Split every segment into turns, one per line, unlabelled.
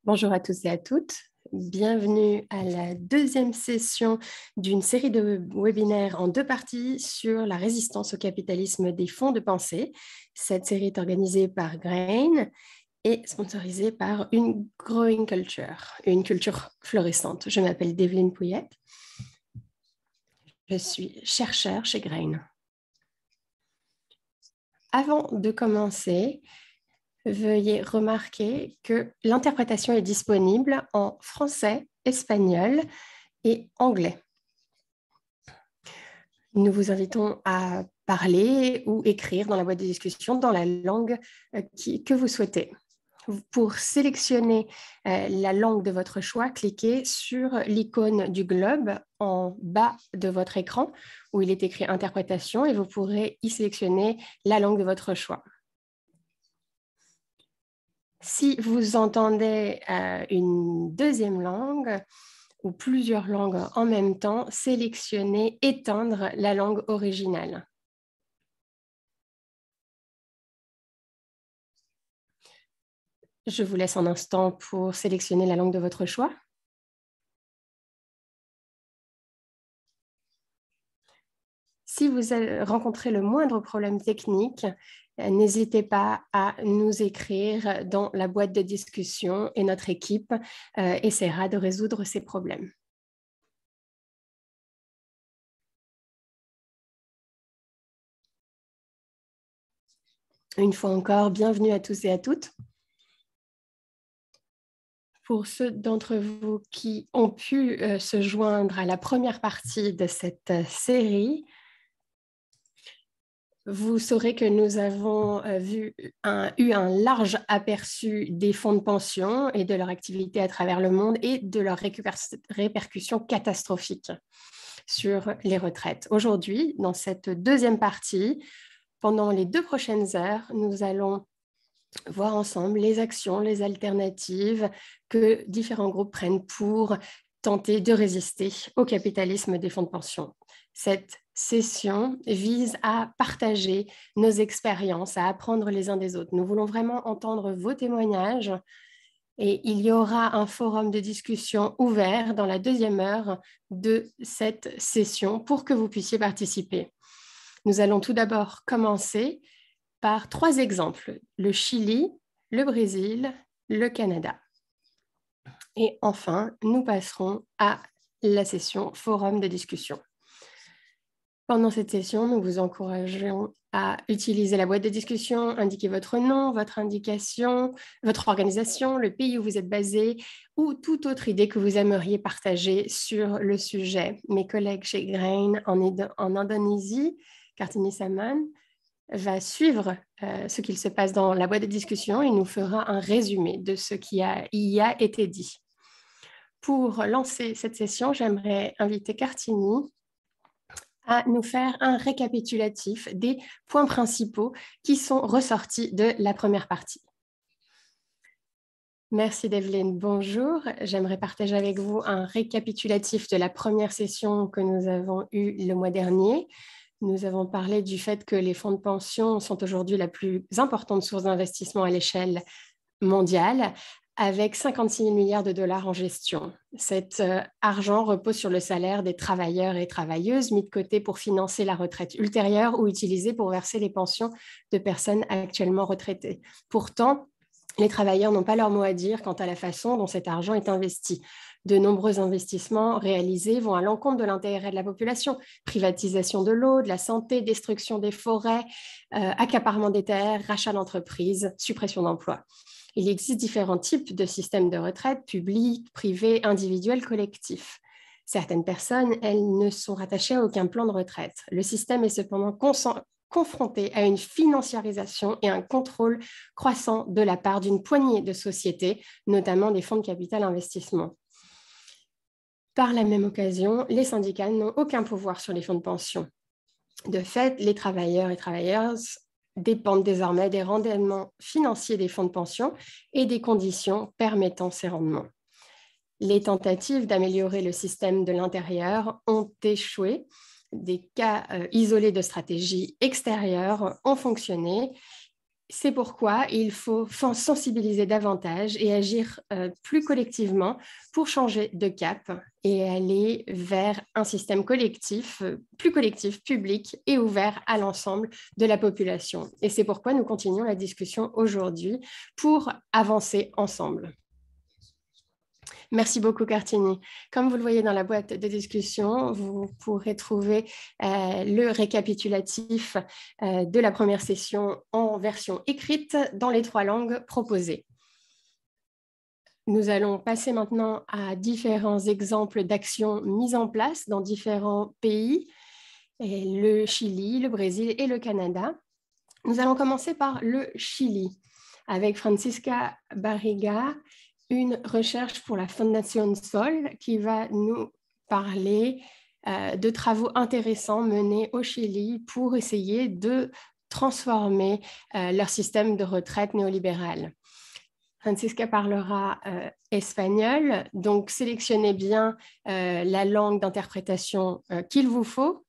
Bonjour à tous et à toutes. Bienvenue à la deuxième session d'une série de webinaires en deux parties sur la résistance au capitalisme des fonds de pensée. Cette série est organisée par Grain et sponsorisée par une growing culture, une culture florissante. Je m'appelle Develyne Pouillette. Je suis chercheur chez Grain. Avant de commencer, veuillez remarquer que l'interprétation est disponible en français, espagnol et anglais. Nous vous invitons à parler ou écrire dans la boîte de discussion dans la langue que vous souhaitez. Pour sélectionner la langue de votre choix, cliquez sur l'icône du globe en bas de votre écran où il est écrit interprétation et vous pourrez y sélectionner la langue de votre choix. Si vous entendez une deuxième langue ou plusieurs langues en même temps, sélectionnez « Éteindre la langue originale ». Je vous laisse un instant pour sélectionner la langue de votre choix. Si vous rencontrez le moindre problème technique, n'hésitez pas à nous écrire dans la boîte de discussion et notre équipe essaiera de résoudre ces problèmes. Une fois encore, bienvenue à tous et à toutes. Pour ceux d'entre vous qui ont pu se joindre à la première partie de cette série, vous saurez que nous avons eu un large aperçu des fonds de pension et de leur activité à travers le monde et de leurs répercussions catastrophiques sur les retraites. Aujourd'hui, dans cette deuxième partie, pendant les 2 prochaines heures, nous allons voir ensemble les actions, les alternatives que différents groupes prennent pour tenter de résister au capitalisme des fonds de pension. Cette session vise à partager nos expériences, à apprendre les uns des autres. Nous voulons vraiment entendre vos témoignages et il y aura un forum de discussion ouvert dans la deuxième heure de cette session pour que vous puissiez participer. Nous allons tout d'abord commencer par 3 exemples, le Chili, le Brésil, le Canada. Et enfin, nous passerons à la session forum de discussion. Pendant cette session, nous vous encourageons à utiliser la boîte de discussion, indiquer votre nom, votre indication, votre organisation, le pays où vous êtes basé ou toute autre idée que vous aimeriez partager sur le sujet. Mes collègues chez Grain en Indonésie, Kartini Saman, va suivre ce qu'il se passe dans la boîte de discussion et nous fera un résumé de ce qui y a été dit. Pour lancer cette session, j'aimerais inviter Kartini à nous faire un récapitulatif des points principaux qui sont ressortis de la première partie. Merci Develyne, bonjour. J'aimerais partager avec vous un récapitulatif de la première session que nous avons eue le mois dernier. Nous avons parlé du fait que les fonds de pension sont aujourd'hui la plus importante source d'investissement à l'échelle mondiale, avec 56 000 milliards de dollars en gestion. Cet argent repose sur le salaire des travailleurs et travailleuses mis de côté pour financer la retraite ultérieure ou utilisé pour verser les pensions de personnes actuellement retraitées. Pourtant, les travailleurs n'ont pas leur mot à dire quant à la façon dont cet argent est investi. De nombreux investissements réalisés vont à l'encontre de l'intérêt de la population. Privatisation de l'eau, de la santé, destruction des forêts, accaparement des terres, rachat d'entreprises, suppression d'emplois. Il existe différents types de systèmes de retraite, publics, privés, individuels, collectifs. Certaines personnes, elles ne sont rattachées à aucun plan de retraite. Le système est cependant confronté à une financiarisation et un contrôle croissant de la part d'une poignée de sociétés, notamment des fonds de capital investissement. Par la même occasion, les syndicats n'ont aucun pouvoir sur les fonds de pension. De fait, les travailleurs et travailleuses dépendent désormais des rendements financiers des fonds de pension et des conditions permettant ces rendements. Les tentatives d'améliorer le système de l'intérieur ont échoué. Des cas isolés de stratégies extérieures ont fonctionné C'est pourquoi il faut sensibiliser davantage et agir plus collectivement pour changer de cap et aller vers un système collectif, plus collectif, public et ouvert à l'ensemble de la population. Et c'est pourquoi nous continuons la discussion aujourd'hui pour avancer ensemble. Merci beaucoup, Cartini. Comme vous le voyez dans la boîte de discussion, vous pourrez trouver le récapitulatif de la première session en version écrite dans les 3 langues proposées. Nous allons passer maintenant à différents exemples d'actions mises en place dans différents pays, le Chili, le Brésil et le Canada. Nous allons commencer par le Chili avec Francisca Barriga, une recherche pour la Fondation Sol qui va nous parler de travaux intéressants menés au Chili pour essayer de transformer leur système de retraite néolibéral. Francisca parlera espagnol, donc sélectionnez bien la langue d'interprétation qu'il vous faut.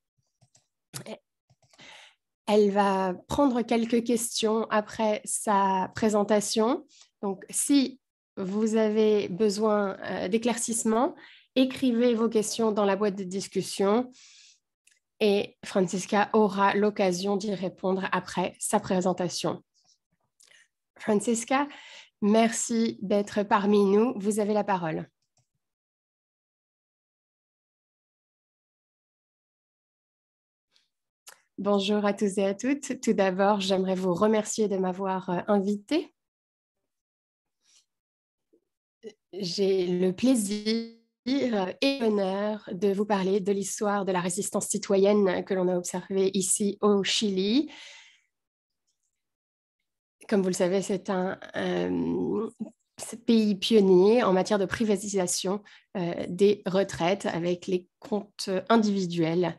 Elle va prendre quelques questions après sa présentation. Donc, si vous avez besoin d'éclaircissement, écrivez vos questions dans la boîte de discussion et Francisca aura l'occasion d'y répondre après sa présentation. Francisca, merci d'être parmi nous. Vous avez la parole. Bonjour à tous et à toutes. Tout d'abord, j'aimerais vous remercier de m'avoir invité. J'ai le plaisir et l'honneur de vous parler de l'histoire de la résistance citoyenne que l'on a observée ici au Chili. Comme vous le savez, c'est un pays pionnier en matière de privatisation des retraites avec les comptes individuels.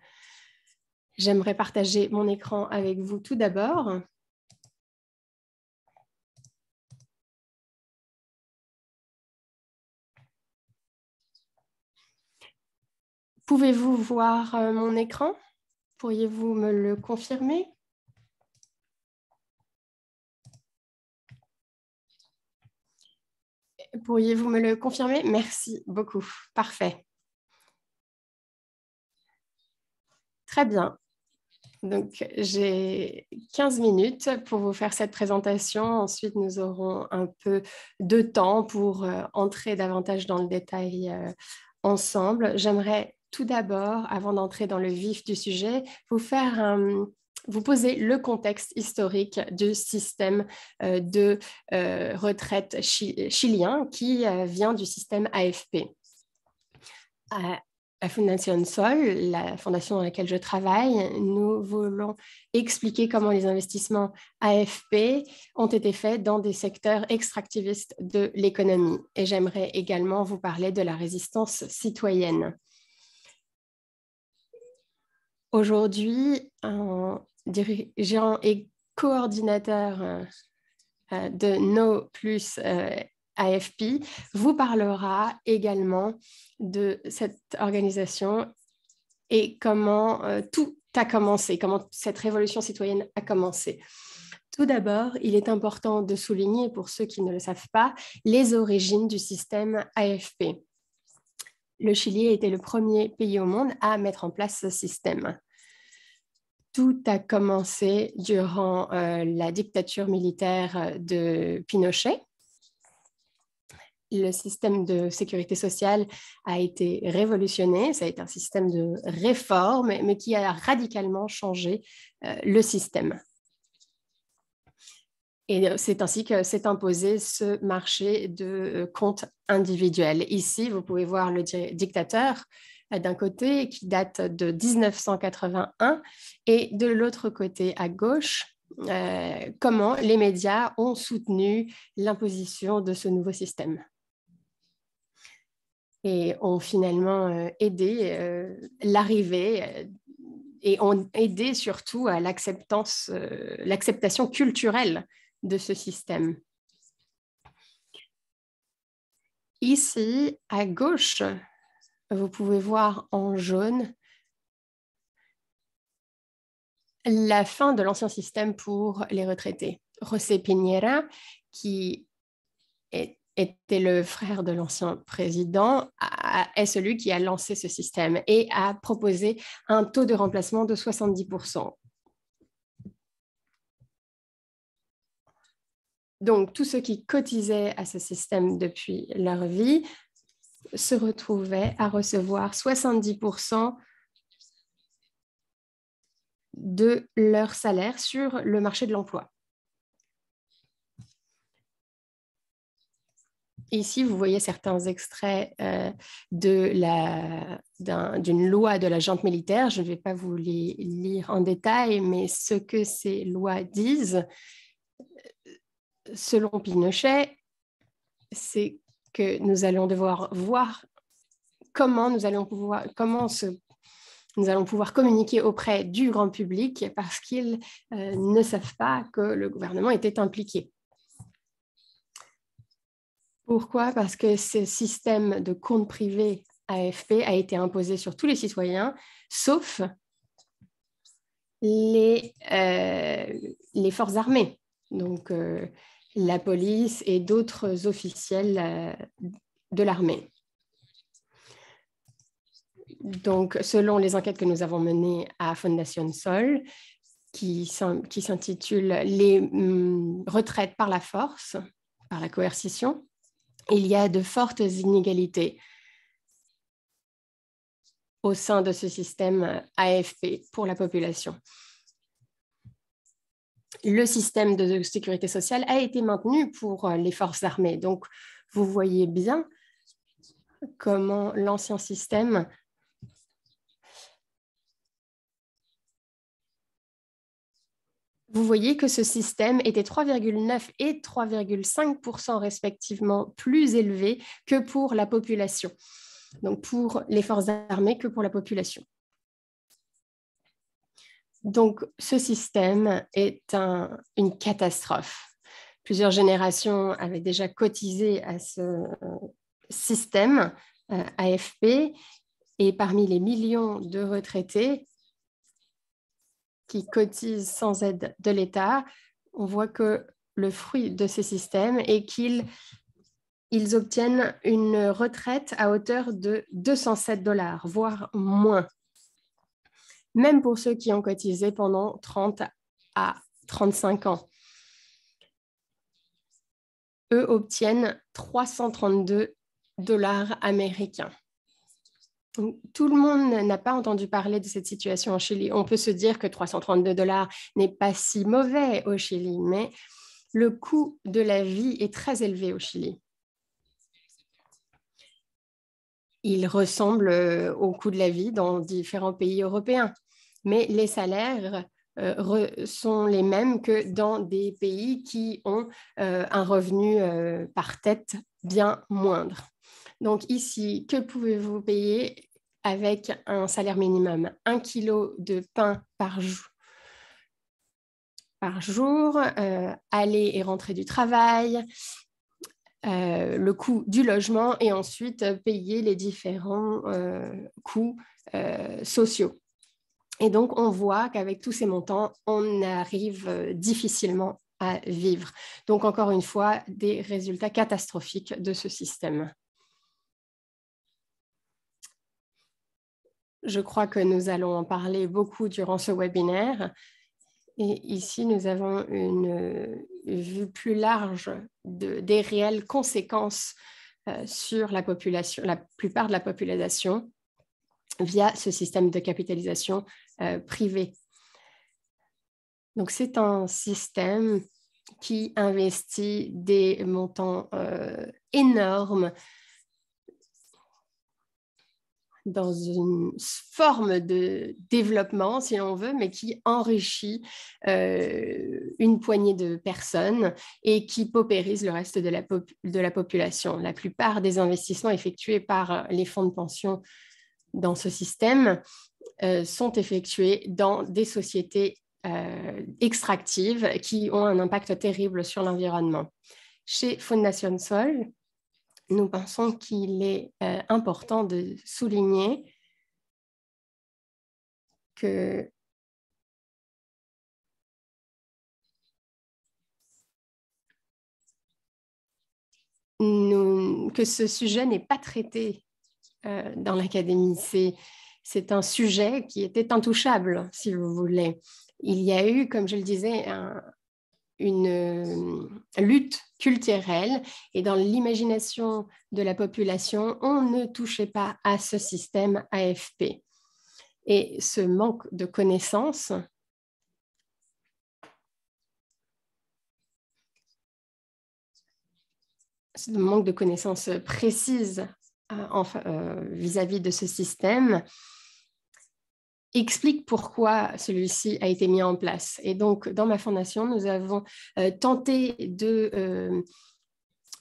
J'aimerais partager mon écran avec vous tout d'abord. Pouvez-vous voir mon écran? Pourriez-vous me le confirmer? Pourriez-vous me le confirmer? Merci beaucoup. Parfait. Très bien. Donc, j'ai 15 minutes pour vous faire cette présentation. Ensuite, nous aurons un peu de temps pour entrer davantage dans le détail ensemble. J'aimerais tout d'abord, avant d'entrer dans le vif du sujet, vous poser le contexte historique du système de retraite chilien qui vient du système AFP. La Fondation Sol, la fondation dans laquelle je travaille, nous voulons expliquer comment les investissements AFP ont été faits dans des secteurs extractivistes de l'économie. Et j'aimerais également vous parler de la résistance citoyenne. Aujourd'hui, un dirigeant et coordinateur de No Plus AFP vous parlera également de cette organisation et comment tout a commencé, comment cette révolution citoyenne a commencé. Tout d'abord, il est important de souligner, pour ceux qui ne le savent pas, les origines du système AFP. Le Chili a été le premier pays au monde à mettre en place ce système. Tout a commencé durant la dictature militaire de Pinochet. Le système de sécurité sociale a été révolutionné. Ça a été un système de réforme, mais qui a radicalement changé le système. Et c'est ainsi que s'est imposé ce marché de comptes individuels. Ici, vous pouvez voir le dictateur d'un côté qui date de 1981 et de l'autre côté à gauche, comment les médias ont soutenu l'imposition de ce nouveau système et ont finalement aidé l'arrivée et ont aidé surtout à l'acceptation culturelle de ce système. Ici, à gauche, vous pouvez voir en jaune la fin de l'ancien système pour les retraités. José Piñera, qui était le frère de l'ancien président, est celui qui a lancé ce système et a proposé un taux de remplacement de 70%. Donc, tous ceux qui cotisaient à ce système depuis leur vie se retrouvaient à recevoir 70% de leur salaire sur le marché de l'emploi. Ici, vous voyez certains extraits d'une loi de la junte militaire. Je ne vais pas vous les lire en détail, mais ce que ces lois disent, selon Pinochet, c'est que nous allons devoir voir comment nous allons pouvoir communiquer auprès du grand public parce qu'ils ne savent pas que le gouvernement était impliqué. Pourquoi? Parce que ce système de compte privé AFP a été imposé sur tous les citoyens, sauf les forces armées, donc la police et d'autres officiels de l'armée. Donc, selon les enquêtes que nous avons menées à Fondation Sol, qui s'intitule Les retraites par la force, par la coercition, il y a de fortes inégalités au sein de ce système AFP pour la population. Le système de sécurité sociale a été maintenu pour les forces armées. Donc, vous voyez bien comment l'ancien système vous voyez que ce système était 3,9 et 3,5% respectivement plus élevé que pour la population. Donc, pour les forces armées que pour la population. Donc, ce système est une catastrophe. Plusieurs générations avaient déjà cotisé à ce système AFP et parmi les millions de retraités qui cotisent sans aide de l'État, on voit que le fruit de ces systèmes est qu'ils obtiennent une retraite à hauteur de 207 $, voire moins. Même pour ceux qui ont cotisé pendant 30 à 35 ans. Eux obtiennent 332 $ américains. Tout le monde n'a pas entendu parler de cette situation en Chili. On peut se dire que 332 $ n'est pas si mauvais au Chili, mais le coût de la vie est très élevé au Chili. Il ressemble au coût de la vie dans différents pays européens, mais les salaires sont les mêmes que dans des pays qui ont un revenu par tête bien moindre. Donc ici, que pouvez-vous payer avec un salaire minimum? 1 kilo de pain par jour, aller et rentrer du travail, le coût du logement et ensuite payer les différents coûts sociaux. Et donc, on voit qu'avec tous ces montants, on arrive difficilement à vivre. Donc, encore une fois, des résultats catastrophiques de ce système. Je crois que nous allons en parler beaucoup durant ce webinaire. Et ici, nous avons une vue plus large des réelles conséquences sur la population, la plupart de la population, via ce système de capitalisation privée. Donc, c'est un système qui investit des montants énormes dans une forme de développement, si l'on veut, mais qui enrichit une poignée de personnes et qui paupérise le reste de la population. La plupart des investissements effectués par les fonds de pension dans ce système sont effectués dans des sociétés extractives qui ont un impact terrible sur l'environnement. Chez Fondation Sol, nous pensons qu'il est important de souligner que que ce sujet n'est pas traité dans l'académie. C'est un sujet qui était intouchable, si vous voulez. Il y a eu, comme je le disais, une lutte culturelle et dans l'imagination de la population, on ne touchait pas à ce système AFP. Et ce manque de connaissances précises vis-à-vis de ce système explique pourquoi celui-ci a été mis en place. Et donc, dans ma fondation, nous avons tenté de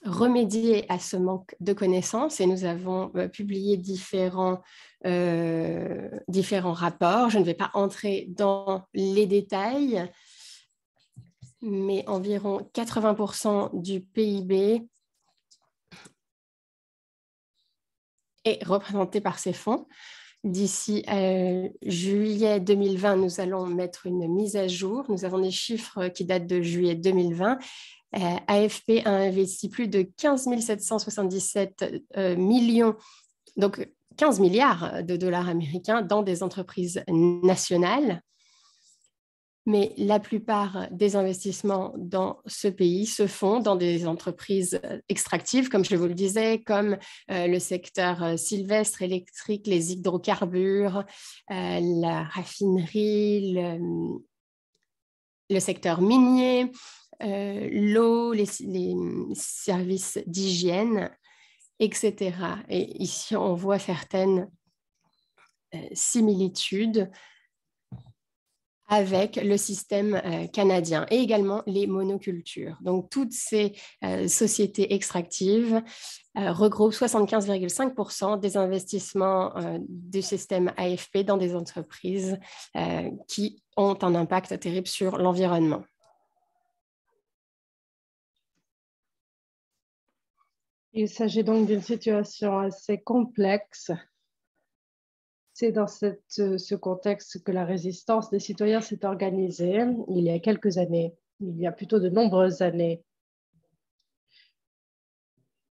remédier à ce manque de connaissances et nous avons publié différents rapports. Je ne vais pas entrer dans les détails, mais environ 80% du PIB est représenté par ces fonds. D'ici juillet 2020, nous allons mettre une mise à jour. Nous avons des chiffres qui datent de juillet 2020. AFP a investi plus de 15 777 millions, donc 15 milliards de dollars américains dans des entreprises nationales. Mais la plupart des investissements dans ce pays se font dans des entreprises extractives, comme je vous le disais, comme le secteur sylvestre, électrique, les hydrocarbures, la raffinerie, le secteur minier, l'eau, les services d'hygiène, etc. Et ici, on voit certaines similitudes avec le système canadien et également les monocultures. Donc, toutes ces sociétés extractives regroupent 75,5% des investissements du système AFP dans des entreprises qui ont un impact terrible sur l'environnement.
Il s'agit donc d'une situation assez complexe. C'est dans ce contexte que la résistance des citoyens s'est organisée il y a quelques années, il y a plutôt de nombreuses années.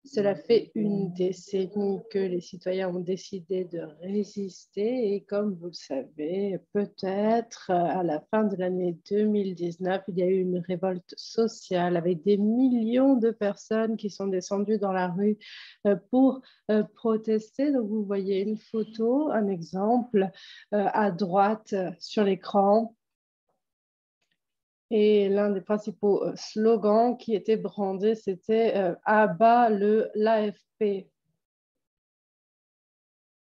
Cela fait une décennie que les citoyens ont décidé de résister et comme vous le savez, peut-être à la fin de l'année 2019, il y a eu une révolte sociale avec des millions de personnes qui sont descendues dans la rue pour protester. Donc vous voyez une photo, un exemple à droite sur l'écran. Et l'un des principaux slogans qui était brandé, c'était « À bas l'AFP ».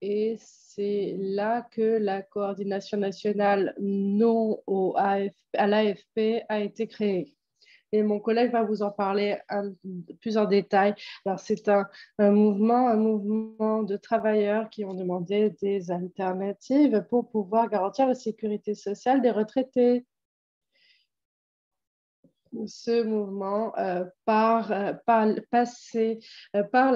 Et c'est là que la coordination nationale non à l'AFP a été créée. Et mon collègue va vous en parler plus en détail. Alors, c'est un mouvement de travailleurs qui ont demandé des alternatives pour pouvoir garantir la sécurité sociale des retraités. Ce mouvement par la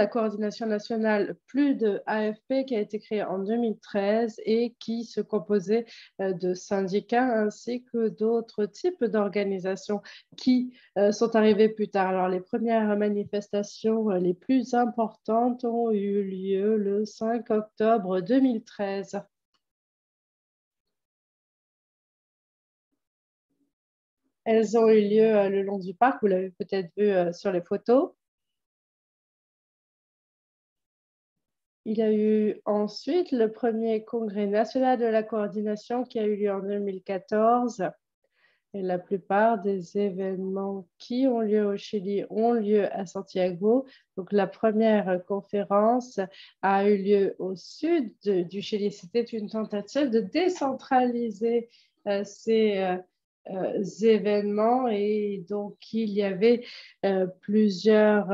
coordination nationale plus de AFP qui a été créée en 2013 et qui se composait de syndicats ainsi que d'autres types d'organisations qui sont arrivées plus tard. Alors, les premières manifestations les plus importantes ont eu lieu le 5 octobre 2013. Elles ont eu lieu le long du parc, vous l'avez peut-être vu sur les photos. Il y a eu ensuite le premier congrès national de la coordination qui a eu lieu en 2014. Et la plupart des événements qui ont lieu au Chili ont lieu à Santiago. Donc la première conférence a eu lieu au sud du Chili. C'était une tentative de décentraliser ces événements et donc il y avait plusieurs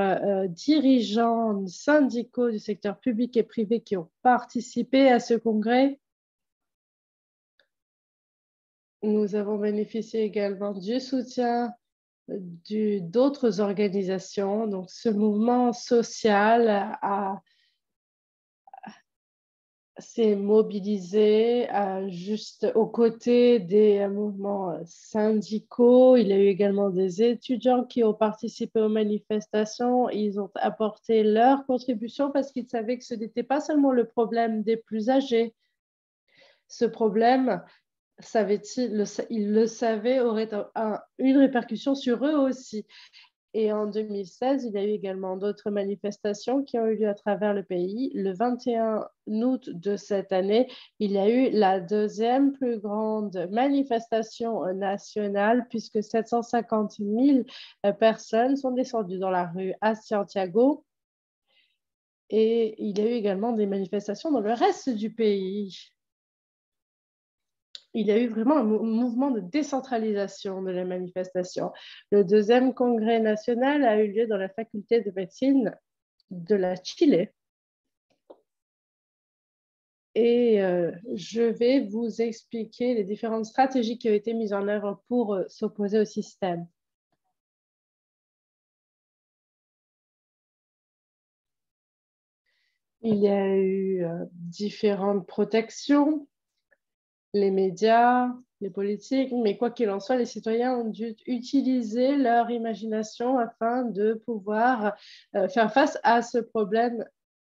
dirigeants syndicaux du secteur public et privé qui ont participé à ce congrès. Nous avons bénéficié également du soutien d'autres organisations. Donc ce mouvement social s'est mobilisé juste aux côtés des mouvements syndicaux. Il y a eu également des étudiants qui ont participé aux manifestations. Ils ont apporté leur contribution parce qu'ils savaient que ce n'était pas seulement le problème des plus âgés. Ce problème, ils le savaient, aurait une répercussion sur eux aussi. Et en 2016, il y a eu également d'autres manifestations qui ont eu lieu à travers le pays. Le 21 août de cette année, il y a eu la deuxième plus grande manifestation nationale puisque 750 000 personnes sont descendues dans la rue à Santiago. Et il y a eu également des manifestations dans le reste du pays. Il y a eu vraiment un mouvement de décentralisation de la manifestation. Le deuxième congrès national a eu lieu dans la faculté de médecine de la Chile. Et je vais vous expliquer les différentes stratégies qui ont été mises en œuvre pour s'opposer au système. Il y a eu différentes protections, les médias, les politiques, mais quoi qu'il en soit, les citoyens ont dû utiliser leur imagination afin de pouvoir faire face à ce problème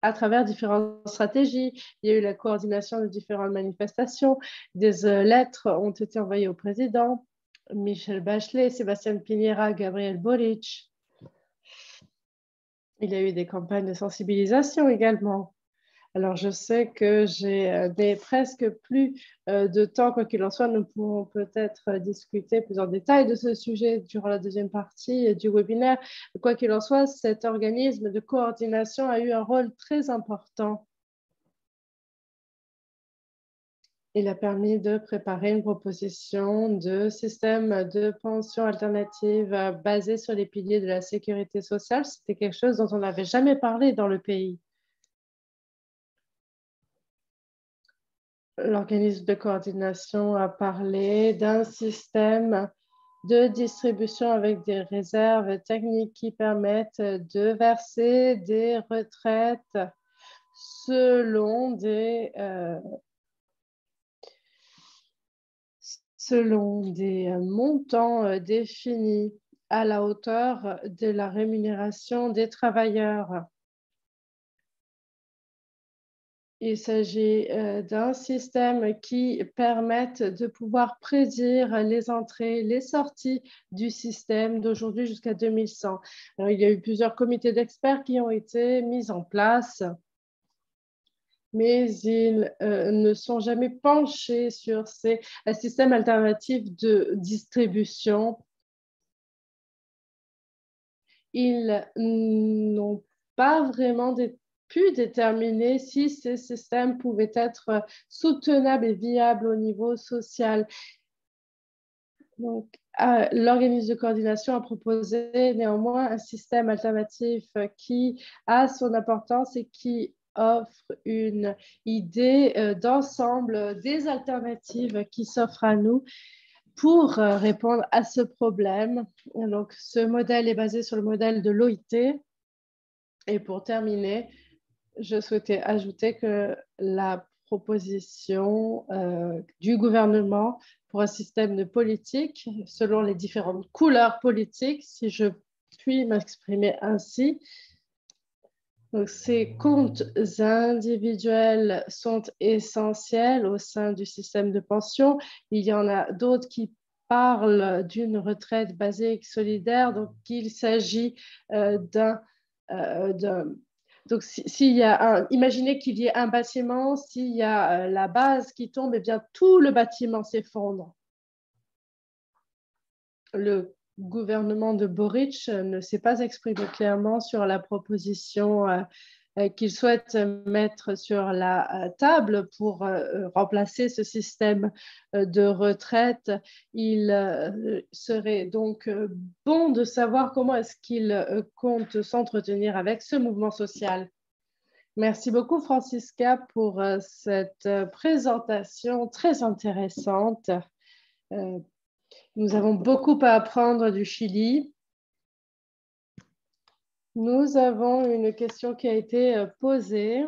à travers différentes stratégies. Il y a eu la coordination de différentes manifestations, des lettres ont été envoyées au président, Michel Bachelet, Sébastien Piñera, Gabriel Boric. Il y a eu des campagnes de sensibilisation également. Alors, je sais que j'ai presque plus de temps, quoi qu'il en soit, nous pourrons peut-être discuter plus en détail de ce sujet durant la deuxième partie du webinaire. Quoi qu'il en soit, cet organisme de coordination a eu un rôle très important. Il a permis de préparer une proposition de système de pension alternative basé sur les piliers de la sécurité sociale. C'était quelque chose dont on n'avait jamais parlé dans le pays. L'organisme de coordination a parlé d'un système de distribution avec des réserves techniques qui permettent de verser des retraites selon des montants définis à la hauteur de la rémunération des travailleurs. Il s'agit d'un système qui permette de pouvoir prédire les entrées, les sorties du système d'aujourd'hui jusqu'à 2100. Alors, il y a eu plusieurs comités d'experts qui ont été mis en place, mais ils ne sont jamais penchés sur ces systèmes alternatifs de distribution. Ils n'ont pas vraiment pu déterminer si ces systèmes pouvaient être soutenables et viables au niveau social. Donc, l'organisme de coordination a proposé néanmoins un système alternatif qui a son importance et qui offre une idée d'ensemble des alternatives qui s'offrent à nous pour répondre à ce problème. Et donc, ce modèle est basé sur le modèle de l'OIT. Et pour terminer, je souhaitais ajouter que la proposition du gouvernement pour un système de politique, selon les différentes couleurs politiques, si je puis m'exprimer ainsi, donc, ces comptes individuels sont essentiels au sein du système de pension. Il y en a d'autres qui parlent d'une retraite basique solidaire. Donc, il s'agit d'un... donc, imaginez qu'il y ait un bâtiment, s'il y a la base qui tombe, eh bien, tout le bâtiment s'effondre. Le gouvernement de Boric ne s'est pas exprimé clairement sur la proposition qu'il souhaite mettre sur la table pour remplacer ce système de retraite. Il serait donc bon de savoir comment est-ce qu'il compte s'entretenir avec ce mouvement social. Merci beaucoup, Francisca, pour cette présentation très intéressante. Nous avons beaucoup à apprendre du Chili. Nous avons une question qui a été posée.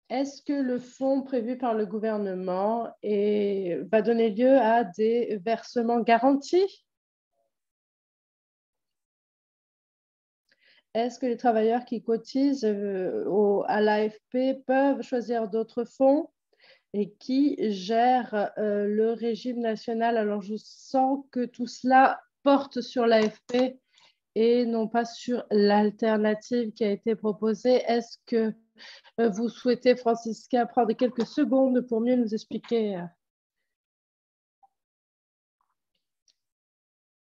Est-ce que le fonds prévu par le gouvernement va donner lieu à des versements garantis? Est-ce que les travailleurs qui cotisent à l'AFP peuvent choisir d'autres fonds et qui gèrent le régime national? Alors, je sens que tout cela porte sur l'AFP et non pas sur l'alternative qui a été proposée. Est-ce que vous souhaitez, Francisca, prendre quelques secondes pour mieux nous expliquer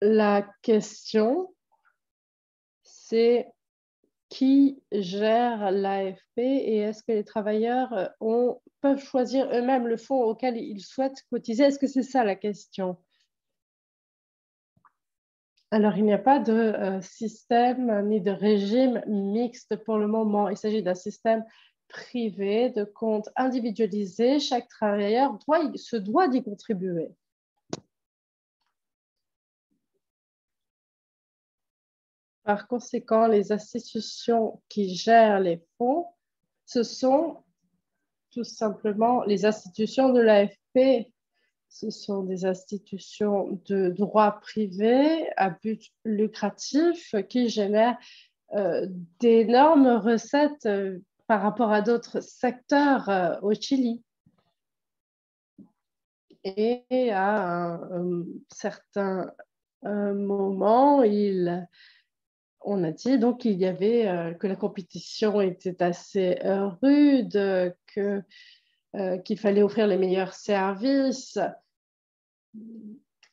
la question? C'est qui gère l'AFP et est-ce que les travailleurs peuvent choisir eux-mêmes le fonds auquel ils souhaitent cotiser? Est-ce que c'est ça la question? Alors, il n'y a pas de système ni de régime mixte pour le moment. Il s'agit d'un système privé de compte individualisé. Chaque travailleur se doit d'y contribuer. Par conséquent, les institutions qui gèrent les fonds, ce sont tout simplement les institutions de l'AFP. Ce sont des institutions de droit privé à but lucratif qui génèrent d'énormes recettes par rapport à d'autres secteurs au Chili. Et à un certain moment, on a dit donc qu'il y avait que la compétition était assez rude, qu'il fallait offrir les meilleurs services.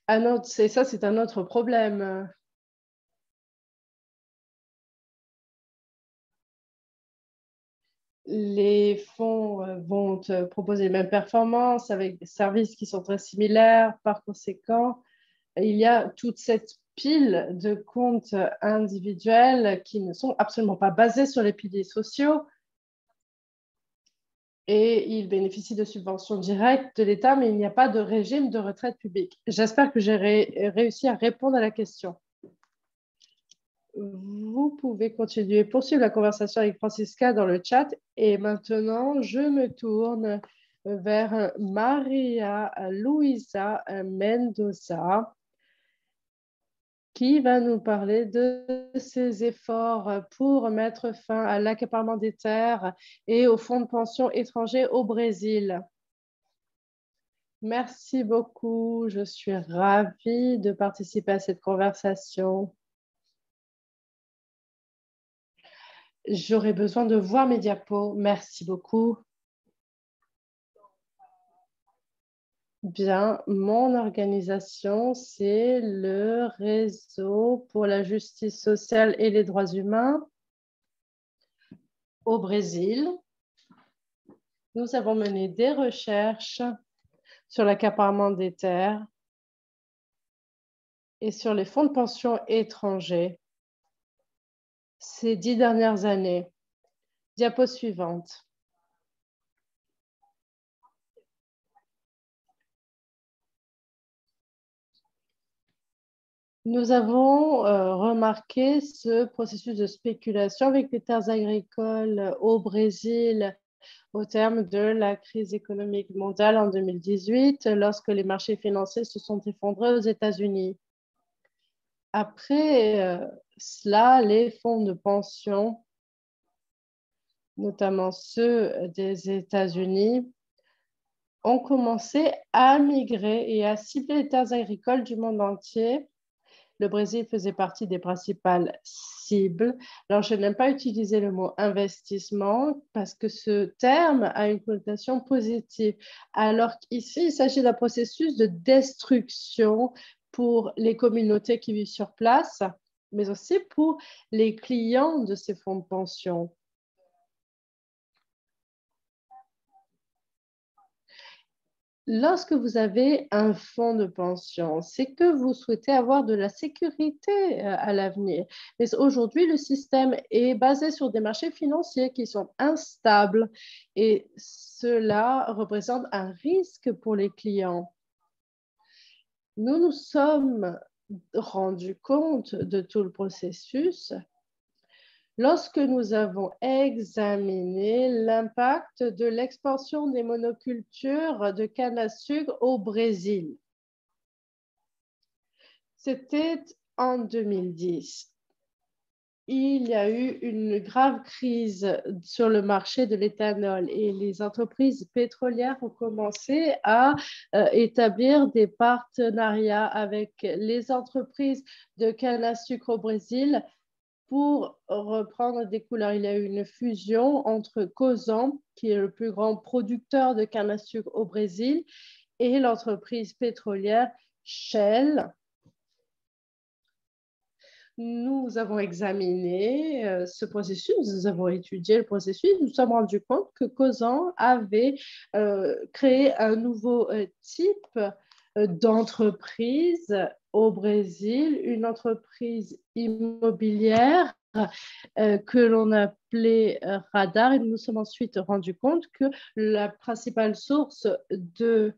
Ça, c'est un autre problème. Les fonds vont te proposer les mêmes performances avec des services qui sont très similaires. Par conséquent, il y a toute cette pile de comptes individuels qui ne sont absolument pas basés sur les piliers sociaux et ils bénéficient de subventions directes de l'État, mais il n'y a pas de régime de retraite publique. J'espère que j'ai réussi à répondre à la question. Vous pouvez continuer, poursuivre la conversation avec Francisca dans le chat. Et maintenant, je me tourne vers Maria Luisa Mendoza, qui va nous parler de ses efforts pour mettre fin à l'accaparement des terres et aux fonds de pension étrangers au Brésil. Merci beaucoup. Je suis ravie de participer à cette conversation. J'aurais besoin de voir mes diapos. Merci beaucoup. Bien, mon organisation, c'est le Réseau pour la justice sociale et les droits humains au Brésil. Nous avons mené des recherches sur l'accaparement des terres et sur les fonds de pension étrangers ces 10 dernières années. Diapo suivante. Nous avons remarqué ce processus de spéculation avec les terres agricoles au Brésil au terme de la crise économique mondiale en 2018, lorsque les marchés financiers se sont effondrés aux États-Unis. Après cela, les fonds de pension, notamment ceux des États-Unis, ont commencé à migrer et à cibler les terres agricoles du monde entier. Le Brésil faisait partie des principales cibles. Alors, je n'aime pas utiliser le mot investissement parce que ce terme a une connotation positive. Alors qu'ici, il s'agit d'un processus de destruction pour les communautés qui vivent sur place, mais aussi pour les clients de ces fonds de pension. Lorsque vous avez un fonds de pension, c'est que vous souhaitez avoir de la sécurité à l'avenir. Mais aujourd'hui, le système est basé sur des marchés financiers qui sont instables et cela représente un risque pour les clients. Nous nous sommes rendus compte de tout le processus lorsque nous avons examiné l'impact de l'expansion des monocultures de canne à sucre au Brésil. C'était en 2010. Il y a eu une grave crise sur le marché de l'éthanol et les entreprises pétrolières ont commencé à établir des partenariats avec les entreprises de canne à sucre au Brésil pour reprendre des couleurs. Il y a eu une fusion entre Cosan, qui est le plus grand producteur de canne à sucre au Brésil, et l'entreprise pétrolière Shell. Nous avons examiné ce processus, nous avons étudié le processus, nous nous sommes rendus compte que Cosan avait créé un nouveau type d'entreprise au Brésil, une entreprise immobilière que l'on appelait Radar. Et nous nous sommes ensuite rendus compte que la principale source de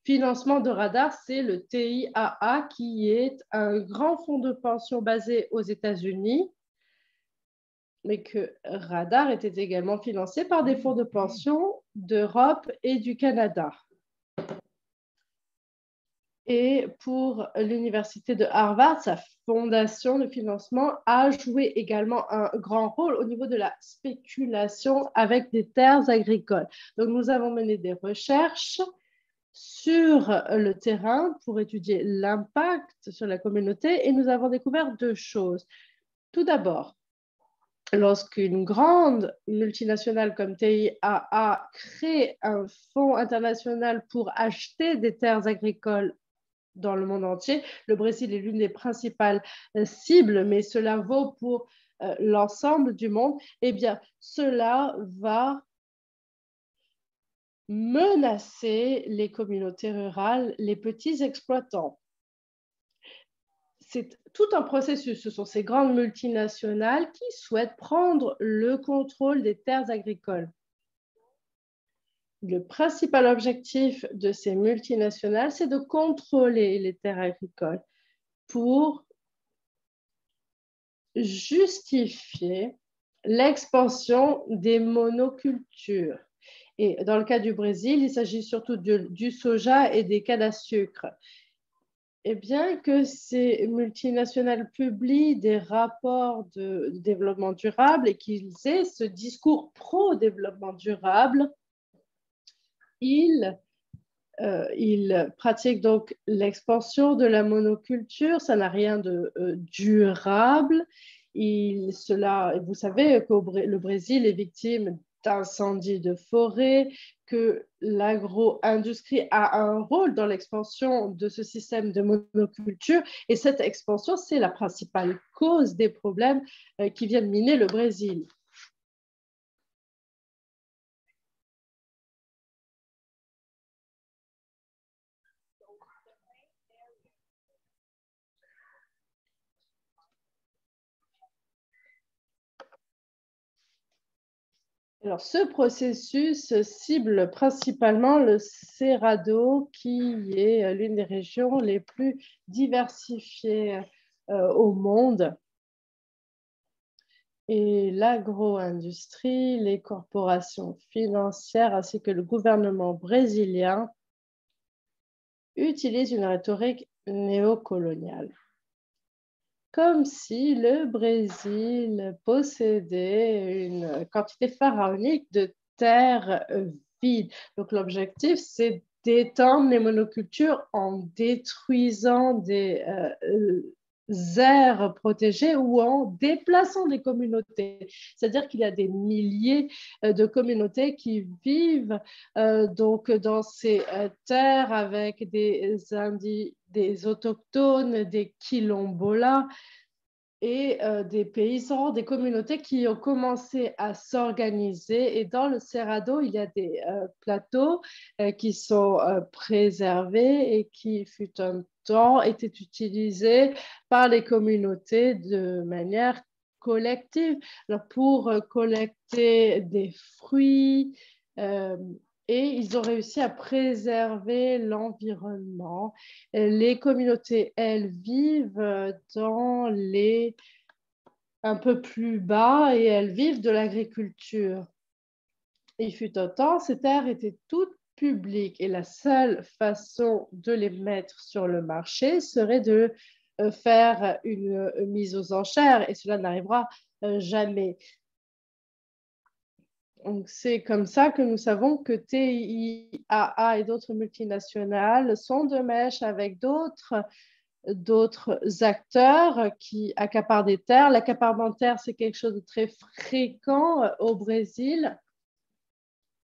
financement de Radar, c'est le TIAA, qui est un grand fonds de pension basé aux États-Unis, mais que Radar était également financé par des fonds de pension d'Europe et du Canada. Et pour l'université de Harvard, sa fondation de financement a joué également un grand rôle au niveau de la spéculation avec des terres agricoles. Donc, nous avons mené des recherches sur le terrain pour étudier l'impact sur la communauté et nous avons découvert deux choses. Tout d'abord, lorsqu'une grande multinationale comme TIAA crée un fonds international pour acheter des terres agricoles dans le monde entier, le Brésil est l'une des principales cibles, mais cela vaut pour l'ensemble du monde, eh bien, cela va menacer les communautés rurales, les petits exploitants. C'est tout un processus. Ce sont ces grandes multinationales qui souhaitent prendre le contrôle des terres agricoles. Le principal objectif de ces multinationales, c'est de contrôler les terres agricoles pour justifier l'expansion des monocultures. Et dans le cas du Brésil, il s'agit surtout du soja et des cannes à sucre. Et bien que ces multinationales publient des rapports de développement durable et qu'ils aient ce discours pro-développement durable, ils pratiquent donc l'expansion de la monoculture. Ça n'a rien de durable. Vous savez que le Brésil est victime d'incendies de forêt, que l'agro-industrie a un rôle dans l'expansion de ce système de monoculture. Et cette expansion, c'est la principale cause des problèmes qui viennent miner le Brésil. Alors, ce processus cible principalement le Cerrado, qui est l'une des régions les plus diversifiées au monde. Et l'agro-industrie, les corporations financières ainsi que le gouvernement brésilien utilisent une rhétorique néocoloniale, comme si le Brésil possédait une quantité pharaonique de terres vides. Donc l'objectif, c'est d'étendre les monocultures en détruisant des aires protégées ou en déplaçant des communautés. C'est-à-dire qu'il y a des milliers de communautés qui vivent donc dans ces terres avec des autochtones, des quilombolas et des paysans, des communautés qui ont commencé à s'organiser. Et dans le Cerrado, il y a des plateaux qui sont préservés et qui, fut un temps, étaient utilisés par les communautés de manière collective pour collecter des fruits. Et ils ont réussi à préserver l'environnement. Les communautés, elles, vivent dans les un peu plus bas et elles vivent de l'agriculture. Il fut un temps, ces terres étaient toutes publiques et la seule façon de les mettre sur le marché serait de faire une mise aux enchères et cela n'arrivera jamais. Donc, c'est comme ça que nous savons que TIAA et d'autres multinationales sont de mèche avec d'autres acteurs qui accaparent des terres. L'accaparement de terres, c'est quelque chose de très fréquent au Brésil.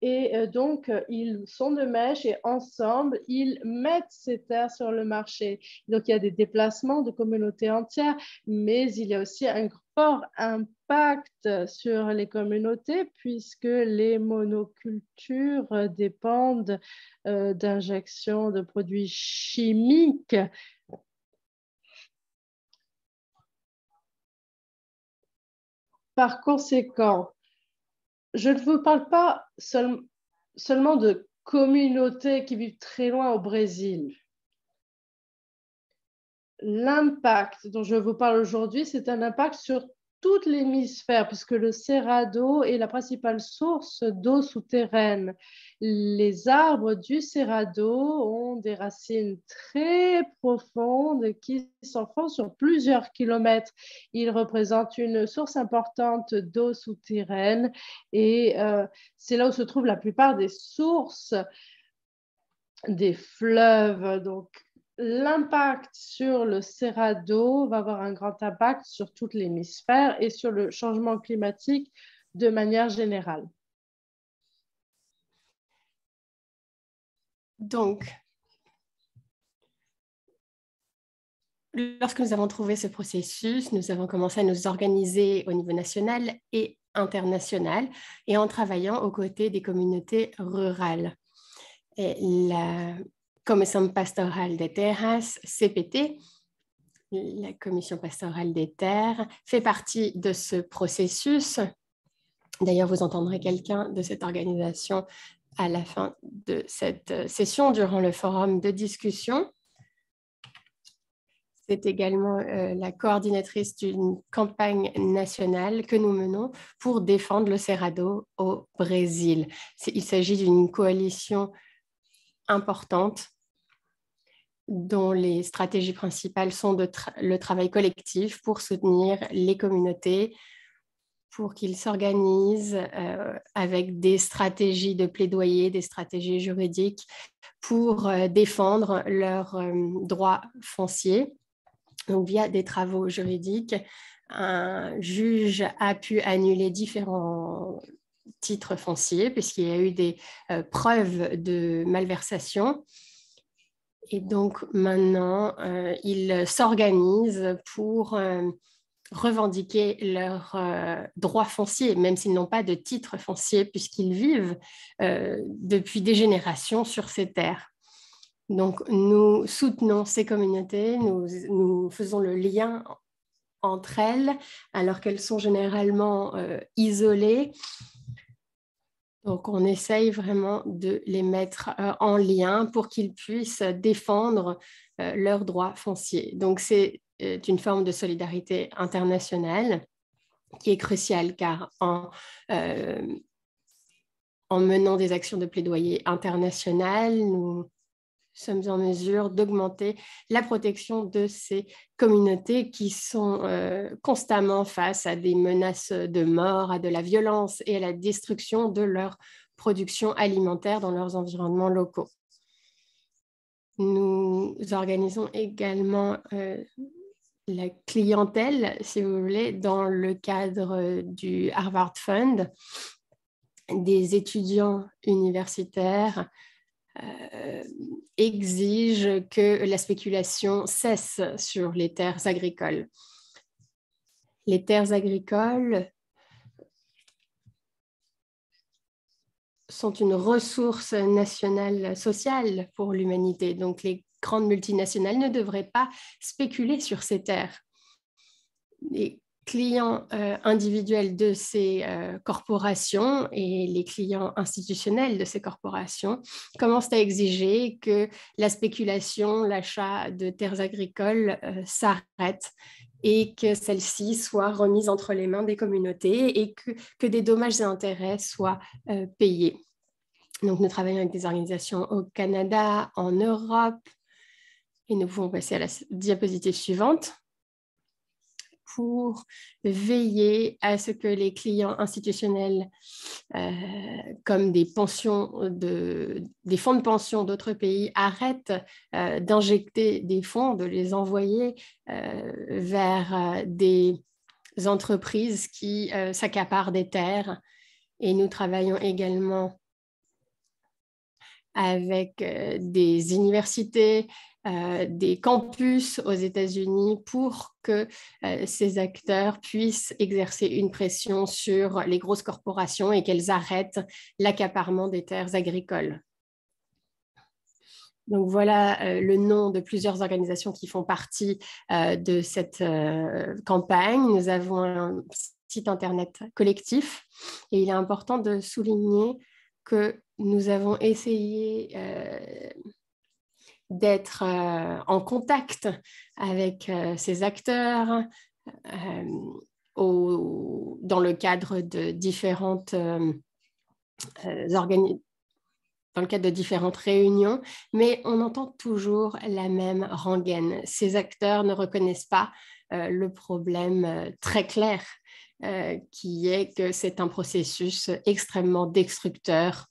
Et donc, ils sont de mèche et ensemble, ils mettent ces terres sur le marché. Donc, il y a des déplacements de communautés entières, mais il y a aussi un fort impact sur les communautés puisque les monocultures dépendent d'injections de produits chimiques. Par conséquent, je ne vous parle pas seulement de communautés qui vivent très loin au Brésil. L'impact dont je vous parle aujourd'hui, c'est un impact sur tout l'hémisphère, puisque le Cerrado est la principale source d'eau souterraine. Les arbres du Cerrado ont des racines très profondes qui s'enfoncent sur plusieurs kilomètres. Ils représentent une source importante d'eau souterraine et c'est là où se trouvent la plupart des sources des fleuves. Donc, l'impact sur le Cerrado va avoir un grand impact sur tout l'hémisphère et sur le changement climatique de manière générale.
Donc, lorsque nous avons trouvé ce processus, nous avons commencé à nous organiser au niveau national et international et en travaillant aux côtés des communautés rurales. Et la Commission pastorale des terras, CPT, la Commission pastorale des terres, fait partie de ce processus. D'ailleurs, vous entendrez quelqu'un de cette organisation à la fin de cette session durant le forum de discussion. C'est également la coordinatrice d'une campagne nationale que nous menons pour défendre le Cerrado au Brésil. Il s'agit d'une coalition importante dont les stratégies principales sont le travail collectif pour soutenir les communautés, pour qu'ils s'organisent avec des stratégies de plaidoyer, des stratégies juridiques pour défendre leurs droits fonciers. Donc, via des travaux juridiques, un juge a pu annuler différents titres fonciers puisqu'il y a eu des preuves de malversation. Et donc maintenant, ils s'organisent pour revendiquer leurs droits fonciers, même s'ils n'ont pas de titre foncier, puisqu'ils vivent depuis des générations sur ces terres. Donc, nous soutenons ces communautés, nous faisons le lien entre elles, alors qu'elles sont généralement isolées. Donc, on essaye vraiment de les mettre en lien pour qu'ils puissent défendre leurs droits fonciers. Donc, c'est une forme de solidarité internationale qui est cruciale car en menant des actions de plaidoyer internationales, nous sommes en mesure d'augmenter la protection de ces communautés qui sont constamment face à des menaces de mort, à de la violence et à la destruction de leur production alimentaire dans leurs environnements locaux. Nous organisons également la clientèle, si vous voulez, dans le cadre du Harvard Fund, des étudiants universitaires exige que la spéculation cesse sur les terres agricoles. Les terres agricoles sont une ressource nationale sociale pour l'humanité. Donc, les grandes multinationales ne devraient pas spéculer sur ces terres. Les clients individuels de ces corporations et les clients institutionnels de ces corporations commencent à exiger que la spéculation, l'achat de terres agricoles s'arrête et que celle-ci soit remise entre les mains des communautés et que des dommages et intérêts soient payés. Donc, nous travaillons avec des organisations au Canada, en Europe, et nous pouvons passer à la diapositive suivante pour veiller à ce que les clients institutionnels, comme des fonds de pension d'autres pays, arrêtent d'injecter des fonds, de les envoyer vers des entreprises qui s'accaparent des terres. Et nous travaillons également avec des universités, des campus aux États-Unis pour que ces acteurs puissent exercer une pression sur les grosses corporations et qu'elles arrêtent l'accaparement des terres agricoles. Donc voilà le nom de plusieurs organisations qui font partie de cette campagne. Nous avons un site Internet collectif et il est important de souligner que nous avons essayé d'être en contact avec ces acteurs dans le cadre de différentes dans le cadre de différentes réunions, mais on entend toujours la même rengaine. Ces acteurs ne reconnaissent pas le problème très clair qui est que c'est un processus extrêmement destructeur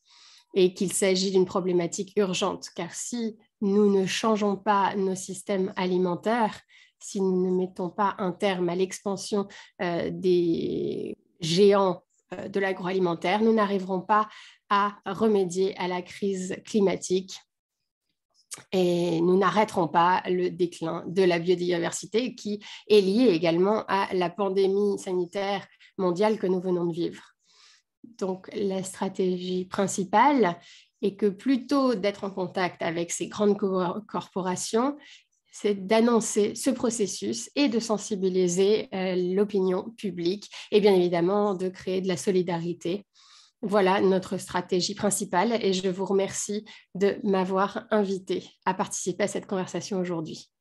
et qu'il s'agit d'une problématique urgente, car si nous ne changeons pas nos systèmes alimentaires, si nous ne mettons pas un terme à l'expansion des géants de l'agroalimentaire, nous n'arriverons pas à remédier à la crise climatique et nous n'arrêterons pas le déclin de la biodiversité qui est lié également à la pandémie sanitaire mondiale que nous venons de vivre. Donc, la stratégie principale est que plutôt d'être en contact avec ces grandes corporations, c'est d'annoncer ce processus et de sensibiliser l'opinion publique et bien évidemment de créer de la solidarité. Voilà notre stratégie principale et je vous remercie de m'avoir invité à participer à cette conversation aujourd'hui.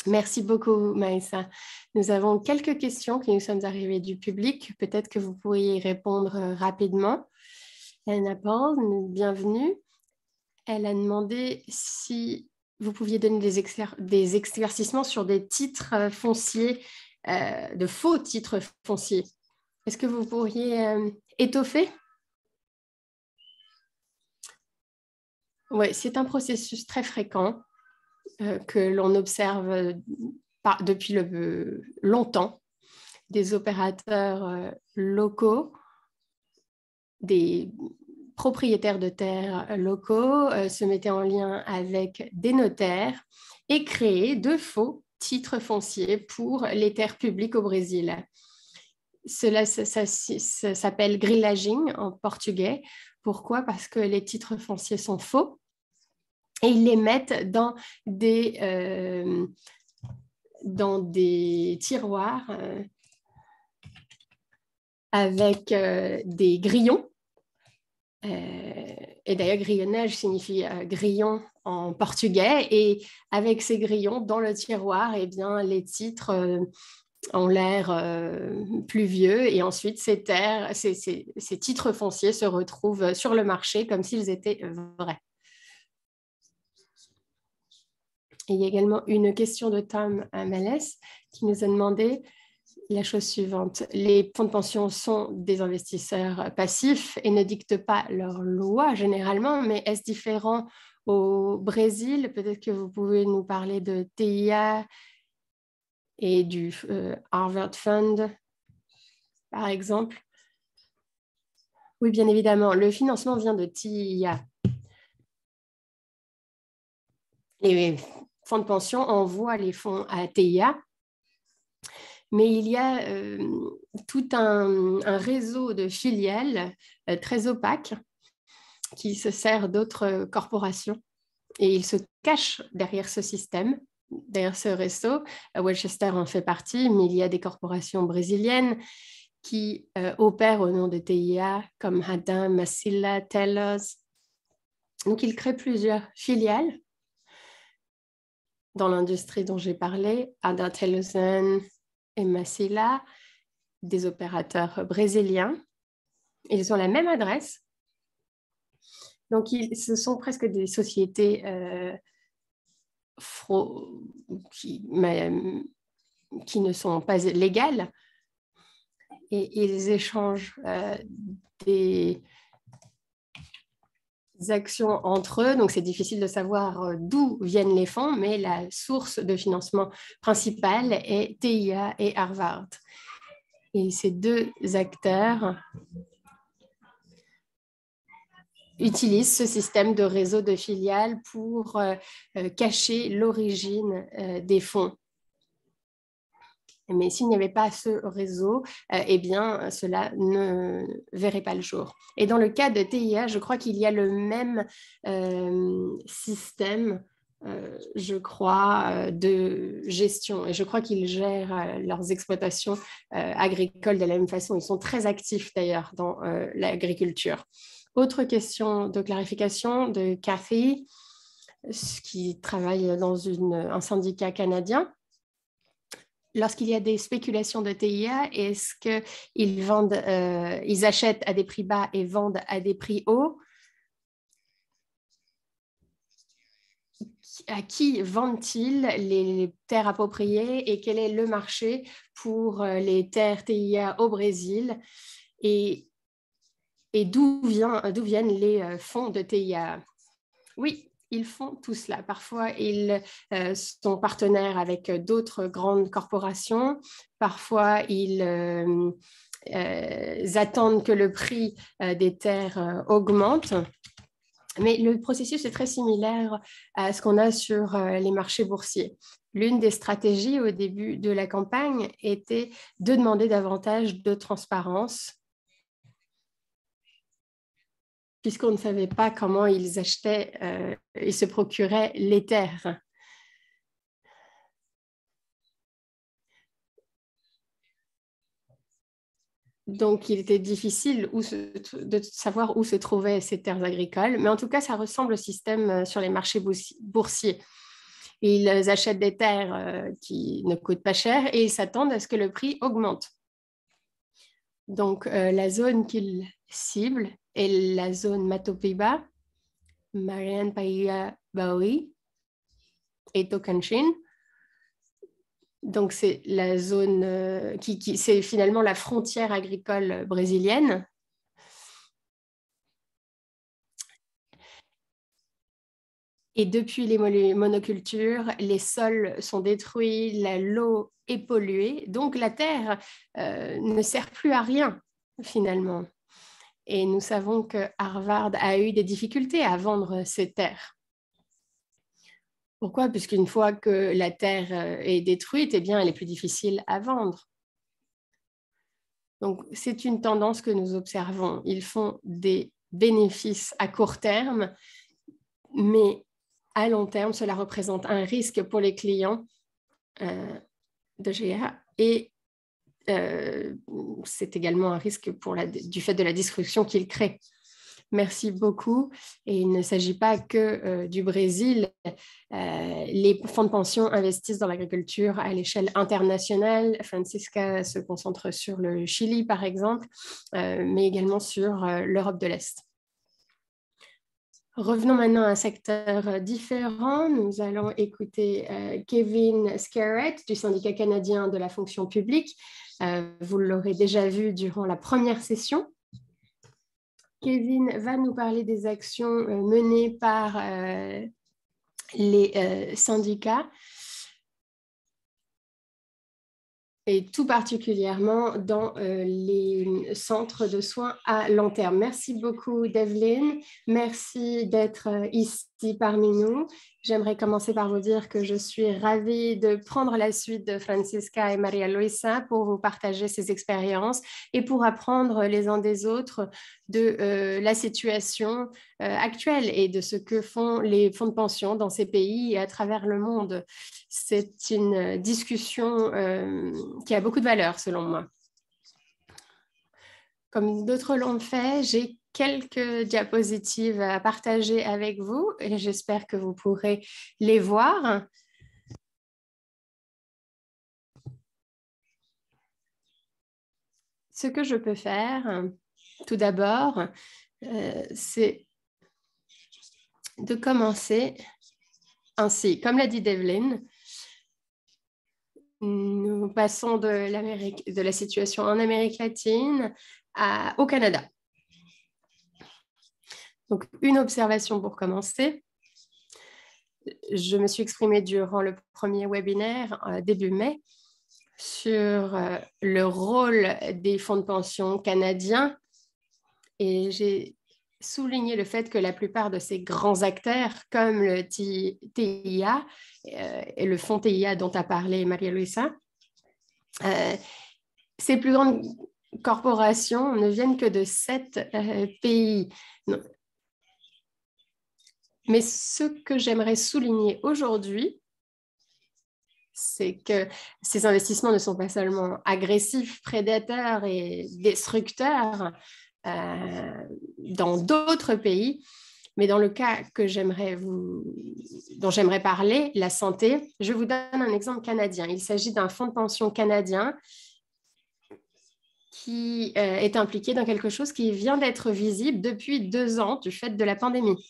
Merci beaucoup, Maïssa. Nous avons quelques questions qui nous sommes arrivées du public. Peut-être que vous pourriez y répondre rapidement. Anna Paul, bienvenue. Elle a demandé si vous pouviez donner des éclaircissements sur des titres fonciers, de faux titres fonciers. Est-ce que vous pourriez étoffer? Oui, c'est un processus très fréquent que l'on observe depuis longtemps. Des opérateurs locaux, des propriétaires de terres locaux se mettaient en lien avec des notaires et créaient de faux titres fonciers pour les terres publiques au Brésil. Cela s'appelle grillaging en portugais. Pourquoi? Parce que les titres fonciers sont faux et ils les mettent dans des tiroirs avec des grillons. Et d'ailleurs, grillonnage signifie grillon en portugais. Et avec ces grillons dans le tiroir, eh bien, les titres ont l'air plus vieux. Et ensuite, ces titres fonciers se retrouvent sur le marché comme s'ils étaient vrais. Et il y a également une question de Tom Males qui nous a demandé la chose suivante. Les fonds de pension sont des investisseurs passifs et ne dictent pas leurs lois généralement, mais est-ce différent au Brésil? Peut-être que vous pouvez nous parler de TIA et du Harvard Fund, par exemple. Oui, bien évidemment. Le financement vient de TIA. Les fonds de pension envoient les fonds à TIA. Mais il y a tout un réseau de filiales très opaques qui se sert d'autres corporations et ils se cachent derrière ce système, derrière ce réseau. Westchester en fait partie, mais il y a des corporations brésiliennes qui opèrent au nom de TIA comme Hadin, Massila, Tellers. Donc, ils créent plusieurs filiales dans l'industrie dont j'ai parlé, Ada Telusan et Massila, des opérateurs brésiliens. Ils ont la même adresse. Donc, ce sont presque des sociétés qui ne sont pas légales. Et ils échangent des actions entre eux. Donc, c'est difficile de savoir d'où viennent les fonds, mais la source de financement principale est TIA et Harvard. Et ces deux acteurs utilisent ce système de réseau de filiales pour cacher l'origine des fonds. Mais s'il n'y avait pas ce réseau, eh bien, cela ne verrait pas le jour. Et dans le cas de TIA, je crois qu'il y a le même système, je crois, de gestion. Et je crois qu'ils gèrent leurs exploitations agricoles de la même façon. Ils sont très actifs d'ailleurs dans l'agriculture. Autre question de clarification de Cathy, qui travaille dans un syndicat canadien. Lorsqu'il y a des spéculations de TIA, est-ce qu'ils achètent à des prix bas et vendent à des prix hauts? À qui vendent-ils les terres appropriées et quel est le marché pour les terres TIA au Brésil et d'où viennent les fonds de TIA? Oui. Ils font tout cela. Parfois, ils sont partenaires avec d'autres grandes corporations. Parfois, ils attendent que le prix des terres augmente. Mais le processus est très similaire à ce qu'on a sur les marchés boursiers. L'une des stratégies au début de la campagne était de demander davantage de transparence, puisqu'on ne savait pas comment ils achetaient et se procuraient les terres. Donc, il était difficile de savoir où se trouvaient ces terres agricoles, mais en tout cas, ça ressemble au système sur les marchés boursiers. Ils achètent des terres qui ne coûtent pas cher et ils s'attendent à ce que le prix augmente. Donc, la zone qu'ils ciblent est la zone Matopiba, Marian Paia Baui et Tocantins. Donc, c'est la zone c'est finalement la frontière agricole brésilienne. Et depuis les monocultures, les sols sont détruits, l'eau est polluée, donc la terre ne sert plus à rien finalement. Et nous savons que Harvard a eu des difficultés à vendre ces terres. Pourquoi? Puisqu'une fois que la terre est détruite, eh bien, elle est plus difficile à vendre. Donc, c'est une tendance que nous observons. Ils font des bénéfices à court terme, mais à long terme, cela représente un risque pour les clients de GA et c'est également un risque du fait de la destruction qu'ils créent. Merci beaucoup. Et il ne s'agit pas que du Brésil. Les fonds de pension investissent dans l'agriculture à l'échelle internationale. Francisca se concentre sur le Chili, par exemple, mais également sur l'Europe de l'Est. Revenons maintenant à un secteur différent. Nous allons écouter Kevin Scarrett du syndicat canadien de la fonction publique. Vous l'aurez déjà vu durant la première session. Kevin va nous parler des actions menées par les syndicats et tout particulièrement dans les centres de soins à long terme. Merci beaucoup, Devlin. Merci d'être ici parmi nous. J'aimerais commencer par vous dire que je suis ravie de prendre la suite de Francisca et Maria Luisa pour vous partager ces expériences et pour apprendre les uns des autres de la situation actuelle et de ce que font les fonds de pension dans ces pays et à travers le monde. C'est une discussion qui a beaucoup de valeur, selon moi. Comme d'autres l'ont fait, j'ai quelques diapositives à partager avec vous et j'espère que vous pourrez les voir. Ce que je peux faire, tout d'abord, c'est de commencer ainsi. Comme l'a dit Devlin, nous passons de la situation en Amérique latine au Canada. Donc, une observation pour commencer. Je me suis exprimée durant le premier webinaire début mai sur le rôle des fonds de pension canadiens et j'ai souligné le fait que la plupart de ces grands acteurs, comme le TIA et le fonds TIA dont a parlé Maria-Luisa, ces plus grandes corporations ne viennent que de 7 pays. Non. Mais ce que j'aimerais souligner aujourd'hui, c'est que ces investissements ne sont pas seulement agressifs, prédateurs et destructeurs dans d'autres pays, mais dans le cas dont j'aimerais parler, la santé, je vous donne un exemple canadien. Il s'agit d'un fonds de pension canadien qui est impliqué dans quelque chose qui vient d'être visible depuis 2 ans du fait de la pandémie.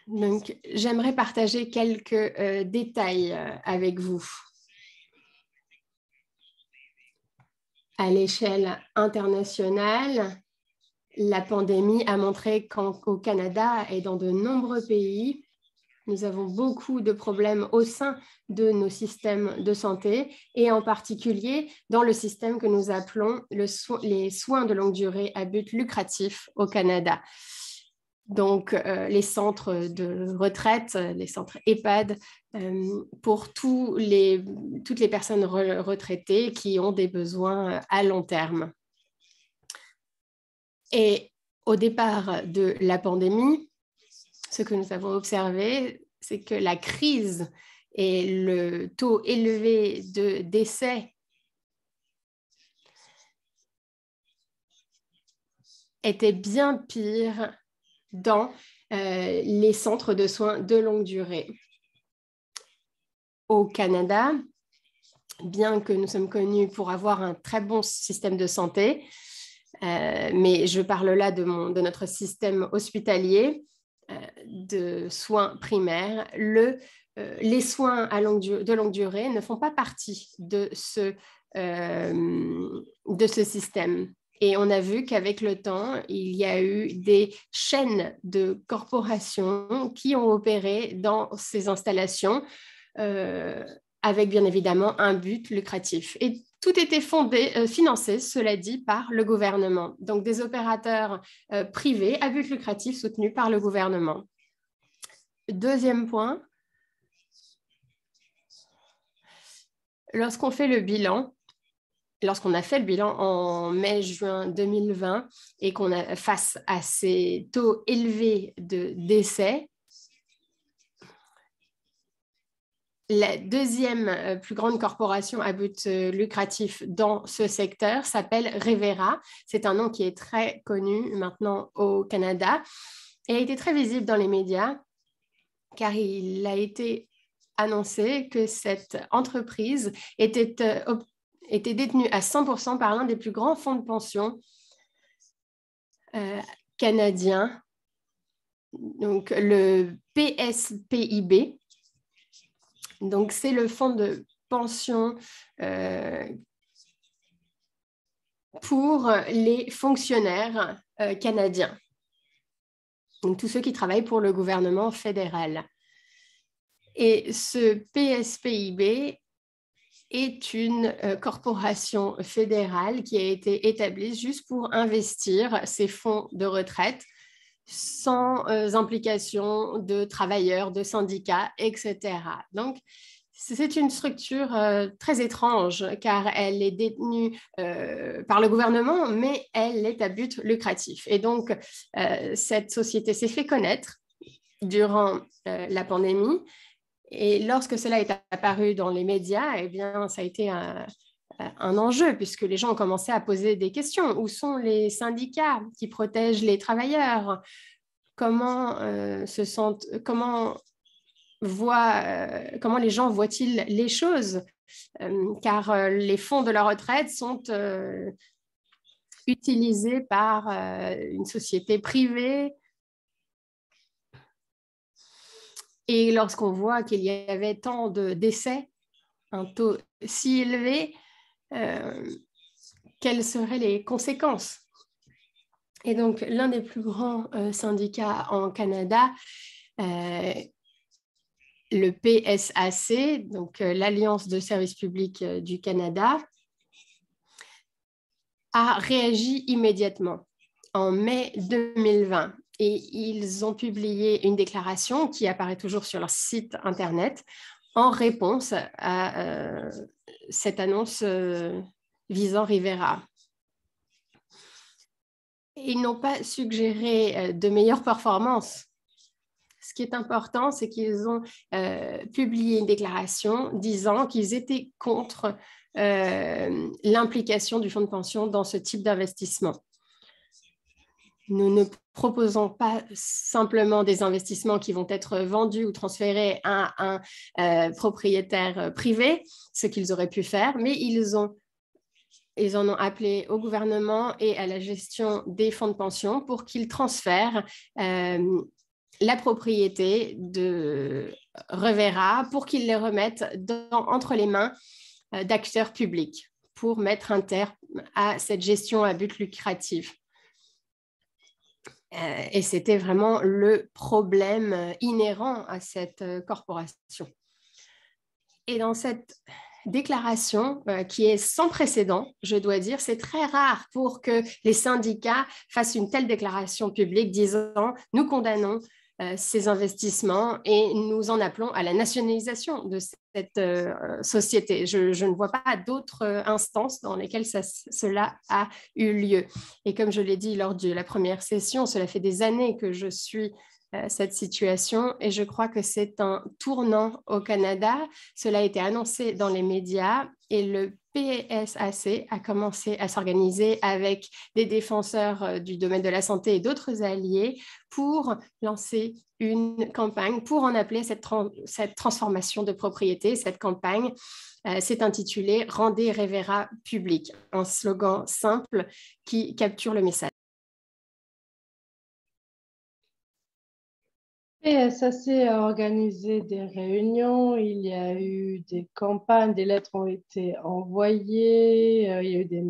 Donc, j'aimerais partager quelques détails avec vous. À l'échelle internationale, la pandémie a montré qu'au Canada et dans de nombreux pays, nous avons beaucoup de problèmes au sein de nos systèmes de santé et en particulier dans le système que nous appelons les soins de longue durée à but lucratif au Canada. Donc, les centres de retraite, les centres EHPAD, pour toutes les personnes retraitées qui ont des besoins à long terme. Et au départ de la pandémie, ce que nous avons observé, c'est que la crise et le taux élevé de décès étaient bien pires dans les centres de soins de longue durée. Au Canada, bien que nous sommes connus pour avoir un très bon système de santé, mais je parle là de notre système hospitalier de soins primaires, les soins de longue durée ne font pas partie de ce système. Et on a vu qu'avec le temps, il y a eu des chaînes de corporations qui ont opéré dans ces installations avec bien évidemment un but lucratif. Et tout était financé, cela dit, par le gouvernement. Donc des opérateurs privés à but lucratif soutenus par le gouvernement. Deuxième point, lorsqu'on a fait le bilan en mai-juin 2020 et qu'on a face à ces taux élevés de décès, la deuxième plus grande corporation à but lucratif dans ce secteur s'appelle Revera. C'est un nom qui est très connu maintenant au Canada et a été très visible dans les médias car il a été annoncé que cette entreprise était détenue à 100% par l'un des plus grands fonds de pension canadiens, donc le PSPIB. Donc, c'est le fonds de pension pour les fonctionnaires canadiens. Donc, tous ceux qui travaillent pour le gouvernement fédéral. Et ce PSPIB est une corporation fédérale qui a été établie juste pour investir ces fonds de retraite sans implication de travailleurs, de syndicats, etc. Donc, c'est une structure très étrange car elle est détenue par le gouvernement, mais elle est à but lucratif. Et donc, cette société s'est fait connaître durant la pandémie. Et lorsque cela est apparu dans les médias, eh bien, ça a été un enjeu puisque les gens ont commencé à poser des questions. Où sont les syndicats qui protègent les travailleurs? Comment comment les gens voient-ils les choses, car les fonds de la retraite sont utilisés par une société privée. Et lorsqu'on voit qu'il y avait tant de décès, un taux si élevé, quelles seraient les conséquences? Et donc, l'un des plus grands syndicats en Canada, le PSAC, donc l'Alliance de services publics du Canada, a réagi immédiatement en mai 2020. Et ils ont publié une déclaration qui apparaît toujours sur leur site Internet en réponse à cette annonce visant Rivera. Ils n'ont pas suggéré de meilleures performances. Ce qui est important, c'est qu'ils ont publié une déclaration disant qu'ils étaient contre l'implication du fonds de pension dans ce type d'investissement. Nous ne proposons pas simplement des investissements qui vont être vendus ou transférés à un propriétaire privé, ce qu'ils auraient pu faire, mais ils en ont appelé au gouvernement et à la gestion des fonds de pension pour qu'ils transfèrent la propriété de Revera pour qu'ils les remettent entre les mains d'acteurs publics pour mettre un terme à cette gestion à but lucratif. Et c'était vraiment le problème inhérent à cette corporation. Et dans cette déclaration qui est sans précédent, je dois dire, c'est très rare pour que les syndicats fassent une telle déclaration publique disant « Nous condamnons ces investissements et nous en appelons à la nationalisation de cette société. » Je ne vois pas d'autres instances dans lesquelles cela a eu lieu. Et comme je l'ai dit lors de la première session, cela fait des années que je suis cette situation et je crois que c'est un tournant au Canada. Cela a été annoncé dans les médias et le PSAC a commencé à s'organiser avec des défenseurs du domaine de la santé et d'autres alliés pour lancer une campagne pour en appeler cette transformation de propriété. Cette campagne s'est intitulée « Rendez Revera public », un slogan simple qui capture le message.
PSAC a organisé des réunions, il y a eu des campagnes, des lettres ont été envoyées, il y a eu des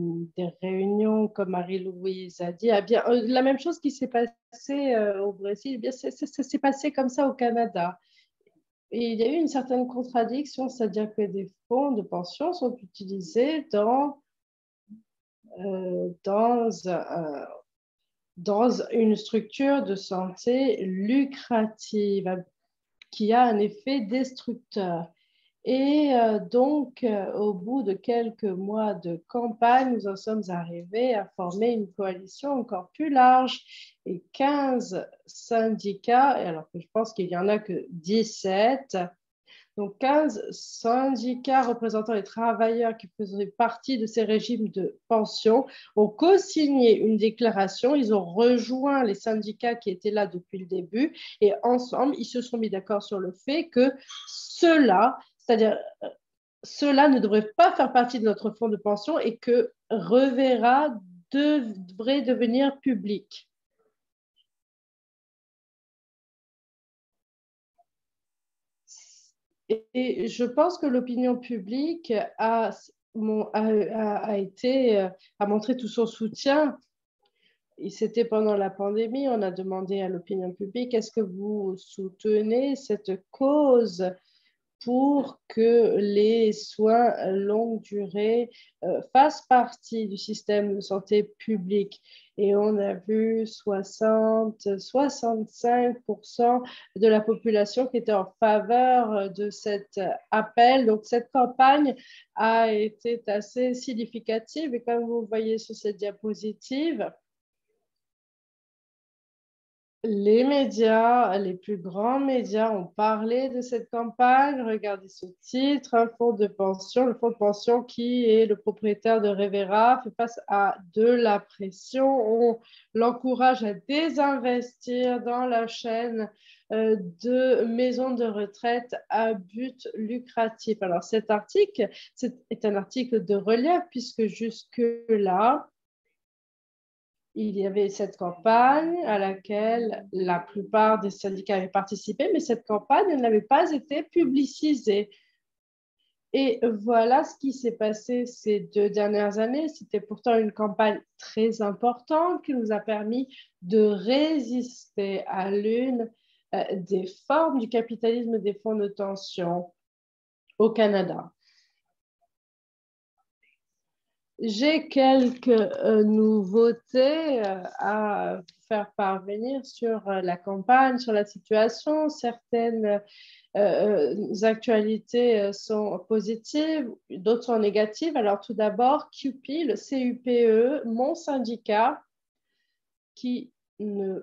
réunions, comme Marie-Louise a dit. La même chose qui s'est passée au Brésil, ça s'est passé comme ça au Canada. Et il y a eu une certaine contradiction, c'est-à-dire que des fonds de pension sont utilisés dans une structure de santé lucrative qui a un effet destructeur. Et donc, au bout de quelques mois de campagne, nous en sommes arrivés à former une coalition encore plus large et 15 syndicats, alors que je pense qu'il n'y en a que 17, donc 15 syndicats représentant les travailleurs qui faisaient partie de ces régimes de pension ont co-signé une déclaration. Ils ont rejoint les syndicats qui étaient là depuis le début et ensemble, ils se sont mis d'accord sur le fait que cela ne devrait pas faire partie de notre fonds de pension et que Revera devrait devenir public. Et je pense que l'opinion publique a montré tout son soutien. C'était pendant la pandémie, on a demandé à l'opinion publique, est-ce que vous soutenez cette cause pour que les soins longue durée fassent partie du système de santé publique? Et on a vu 65% de la population qui était en faveur de cet appel. Donc, cette campagne a été assez significative. Et comme vous voyez sur cette diapositive, les médias, les plus grands médias ont parlé de cette campagne. Regardez ce titre, un fonds de pension. Le fonds de pension qui est le propriétaire de Revera fait face à de la pression. On l'encourage à désinvestir dans la chaîne de maisons de retraite à but lucratif. Alors cet article est un article de relief puisque jusque-là, il y avait cette campagne à laquelle la plupart des syndicats avaient participé, mais cette campagne n'avait pas été publicisée. Et voilà ce qui s'est passé ces 2 dernières années. C'était pourtant une campagne très importante qui nous a permis de résister à l'une des formes du capitalisme des fonds de pension au Canada. J'ai quelques nouveautés à faire parvenir sur la campagne, sur la situation. Certaines actualités sont positives, d'autres sont négatives. Alors tout d'abord, CUPE, le CUPE, mon syndicat, qui ne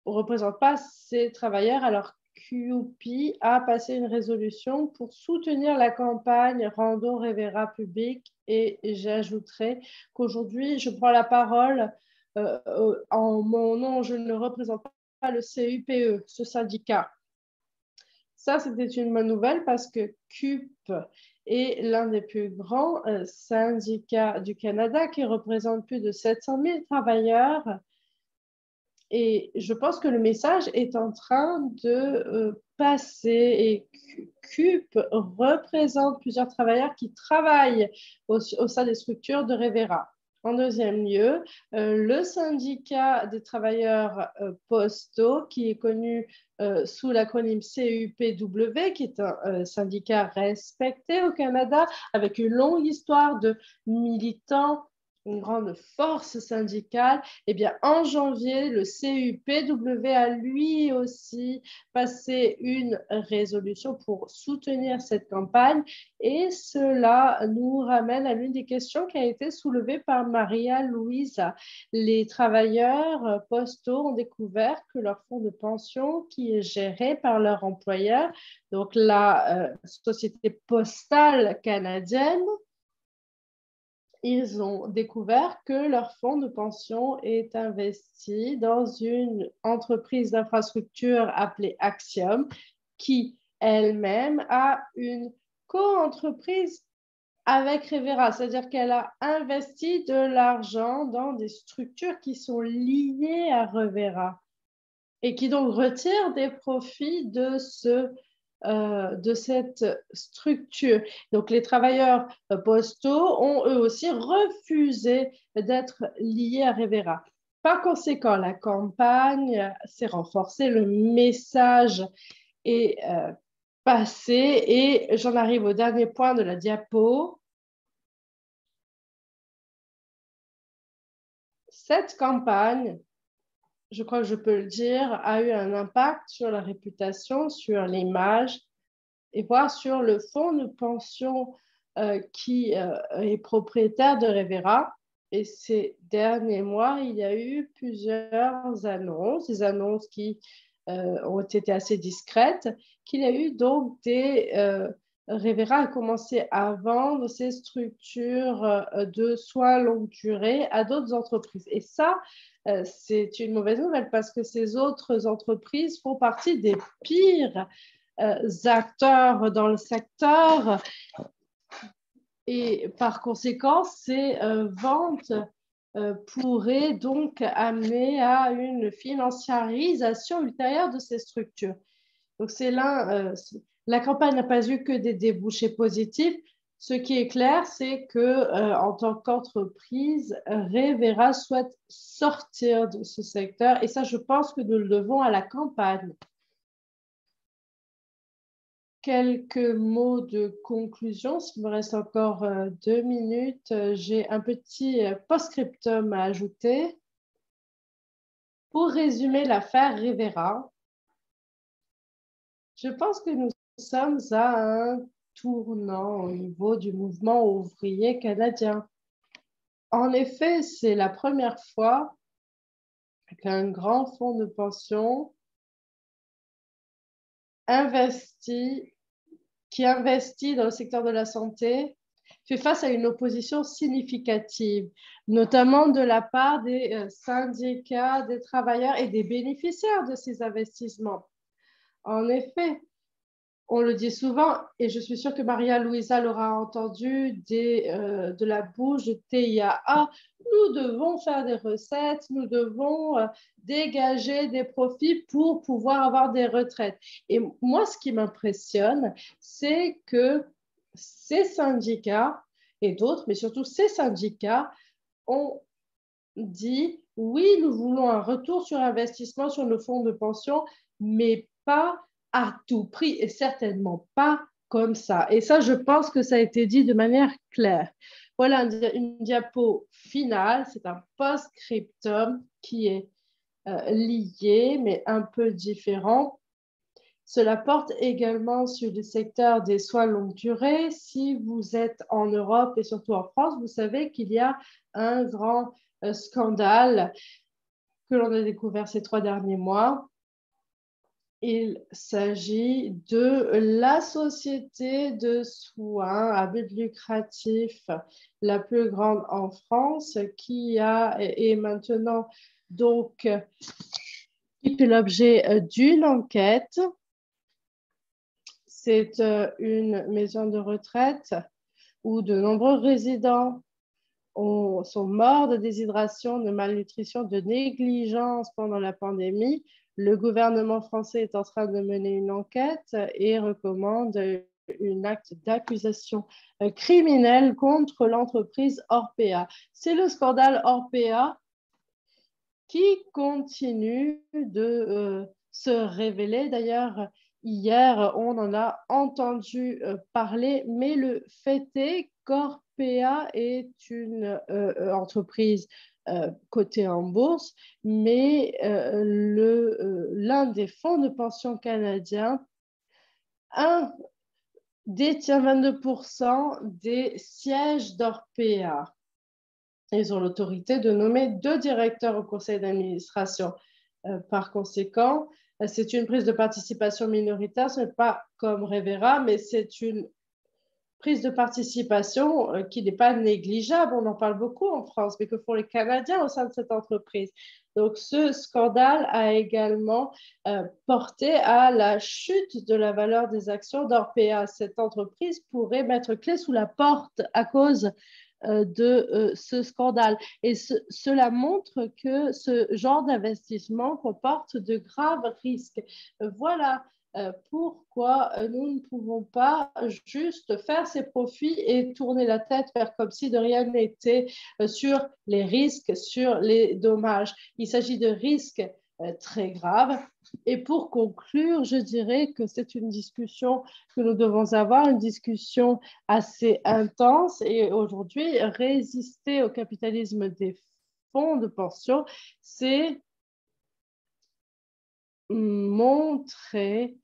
représente pas ces travailleurs. Alors CUPE a passé une résolution pour soutenir la campagne Rando Revera Public et j'ajouterai qu'aujourd'hui, je prends la parole en mon nom, je ne représente pas le CUPE, ce syndicat. Ça, c'était une bonne nouvelle parce que CUPE est l'un des plus grands syndicats du Canada qui représente plus de 700 000 travailleurs. Et je pense que le message est en train de passer et CUPE représente plusieurs travailleurs qui travaillent au sein des structures de Revera. En deuxième lieu, le syndicat des travailleurs postaux, qui est connu sous l'acronyme CUPW, qui est un syndicat respecté au Canada, avec une longue histoire de militants, une grande force syndicale, eh bien, en janvier, le CUPW a lui aussi passé une résolution pour soutenir cette campagne et cela nous ramène à l'une des questions qui a été soulevée par Maria-Louisa. Les travailleurs postaux ont découvert que leur fonds de pension, qui est géré par leur employeur, donc la Société postale canadienne, ils ont découvert que leur fonds de pension est investi dans une entreprise d'infrastructure appelée Axiom, qui elle-même a une co-entreprise avec Revera, c'est-à-dire qu'elle a investi de l'argent dans des structures qui sont liées à Revera et qui donc retirent des profits de cette structure. Donc, les travailleurs postaux ont eux aussi refusé d'être liés à Revera. Par conséquent, la campagne s'est renforcée, le message est passé et j'en arrive au dernier point de la diapo. Cette campagne, je crois que je peux le dire, a eu un impact sur la réputation, sur l'image et voire sur le fonds de pension qui est propriétaire de Revera. Et ces derniers mois, il y a eu plusieurs annonces, des annonces qui ont été assez discrètes, qu'il y a eu donc Revera a commencé à vendre ses structures de soins longue durée à d'autres entreprises. Et ça, c'est une mauvaise nouvelle parce que ces autres entreprises font partie des pires acteurs dans le secteur et par conséquent, ces ventes pourraient donc amener à une financiarisation ultérieure de ces structures. Donc c'est là, la campagne n'a pas eu que des débouchés positifs. Ce qui est clair, c'est que en tant qu'entreprise, Revera souhaite sortir de ce secteur et ça, je pense que nous le devons à la campagne. Quelques mots de conclusion. S'il me reste encore 2 minutes, j'ai un petit post-scriptum à ajouter. Pour résumer l'affaire Revera, je pense que nous sommes à un tournant au niveau du mouvement ouvrier canadien. En effet, c'est la première fois qu'un grand fonds de pension qui investit dans le secteur de la santé fait face à une opposition significative, notamment de la part des syndicats, des travailleurs et des bénéficiaires de ces investissements. En effet, on le dit souvent, et je suis sûre que Maria Luisa l'aura entendu de la bouche de TIAA, nous devons faire des recettes, nous devons dégager des profits pour pouvoir avoir des retraites. Et moi, ce qui m'impressionne, c'est que ces syndicats et d'autres, mais surtout ces syndicats, ont dit oui, nous voulons un retour sur investissement sur nos fonds de pension, mais pas à tout prix et certainement pas comme ça. Et ça, je pense que ça a été dit de manière claire. Voilà une diapo finale, c'est un post-scriptum qui est lié, mais un peu différent. Cela porte également sur le secteur des soins longue durée. Si vous êtes en Europe et surtout en France, vous savez qu'il y a un grand scandale que l'on a découvert ces 3 derniers mois. Il s'agit de la société de soins à but lucratif la plus grande en France qui est maintenant donc qui fait l'objet d'une enquête. C'est une maison de retraite où de nombreux résidents sont morts de déshydratation, de malnutrition, de négligence pendant la pandémie. Le gouvernement français est en train de mener une enquête et recommande un acte d'accusation criminelle contre l'entreprise Orpea. C'est le scandale Orpea qui continue de se révéler. D'ailleurs, hier, on en a entendu parler, mais le fait est qu'Orpea est une entreprise cotée en bourse, mais l'un des fonds de pension canadiens détient 22% des sièges d'Orpea. Ils ont l'autorité de nommer 2 directeurs au conseil d'administration. Par conséquent, c'est une prise de participation minoritaire. Ce n'est pas comme Revera, mais c'est une prise de participation qui n'est pas négligeable. On en parle beaucoup en France, mais que font les Canadiens au sein de cette entreprise. Donc, ce scandale a également porté à la chute de la valeur des actions d'Orpea. Cette entreprise pourrait mettre clé sous la porte à cause de ce scandale. Et cela montre que ce genre d'investissement comporte de graves risques. Voilà pourquoi nous ne pouvons pas juste faire ces profits et tourner la tête vers comme si de rien n'était sur les risques, sur les dommages. Il s'agit de risques très graves. Et pour conclure, je dirais que c'est une discussion que nous devons avoir, une discussion assez intense. Et aujourd'hui, résister au capitalisme des fonds de pension, c'est montrer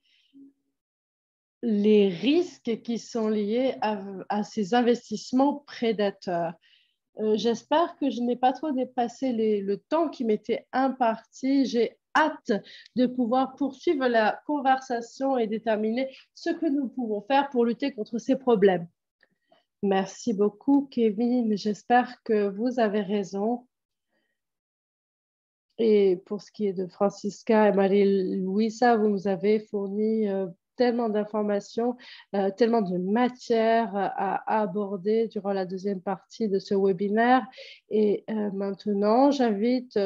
les risques qui sont liés à ces investissements prédateurs. J'espère que je n'ai pas trop dépassé le temps qui m'était imparti. J'ai hâte de pouvoir poursuivre la conversation et déterminer ce que nous pouvons faire pour lutter contre ces problèmes. Merci beaucoup, Kevin. J'espère que vous avez raison. Et pour ce qui est de Francisca et Marie-Louisa, vous nous avez fourni tellement d'informations, tellement de matière à aborder durant la deuxième partie de ce webinaire. Et maintenant, j'invite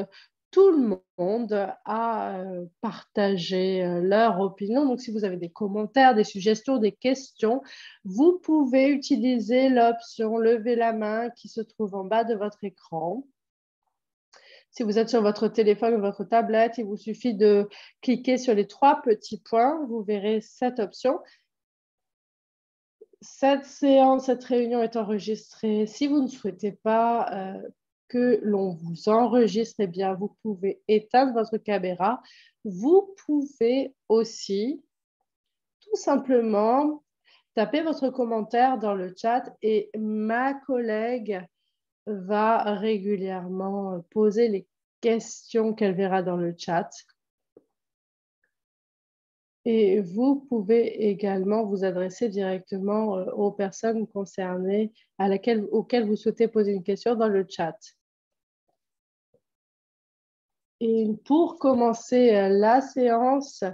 tout le monde à partager leur opinion. Donc, si vous avez des commentaires, des suggestions, des questions, vous pouvez utiliser l'option « Lever la main » qui se trouve en bas de votre écran. Si vous êtes sur votre téléphone ou votre tablette, il vous suffit de cliquer sur les 3 petits points. Vous verrez cette option. Cette séance, cette réunion est enregistrée. Si vous ne souhaitez pas que l'on vous enregistre, eh bien, vous pouvez éteindre votre caméra. Vous pouvez aussi tout simplement taper votre commentaire dans le chat et ma collègue va régulièrement poser les questions qu'elle verra dans le chat. Et vous pouvez également vous adresser directement aux personnes concernées auxquelles vous souhaitez poser une question dans le chat. Et pour commencer la séance,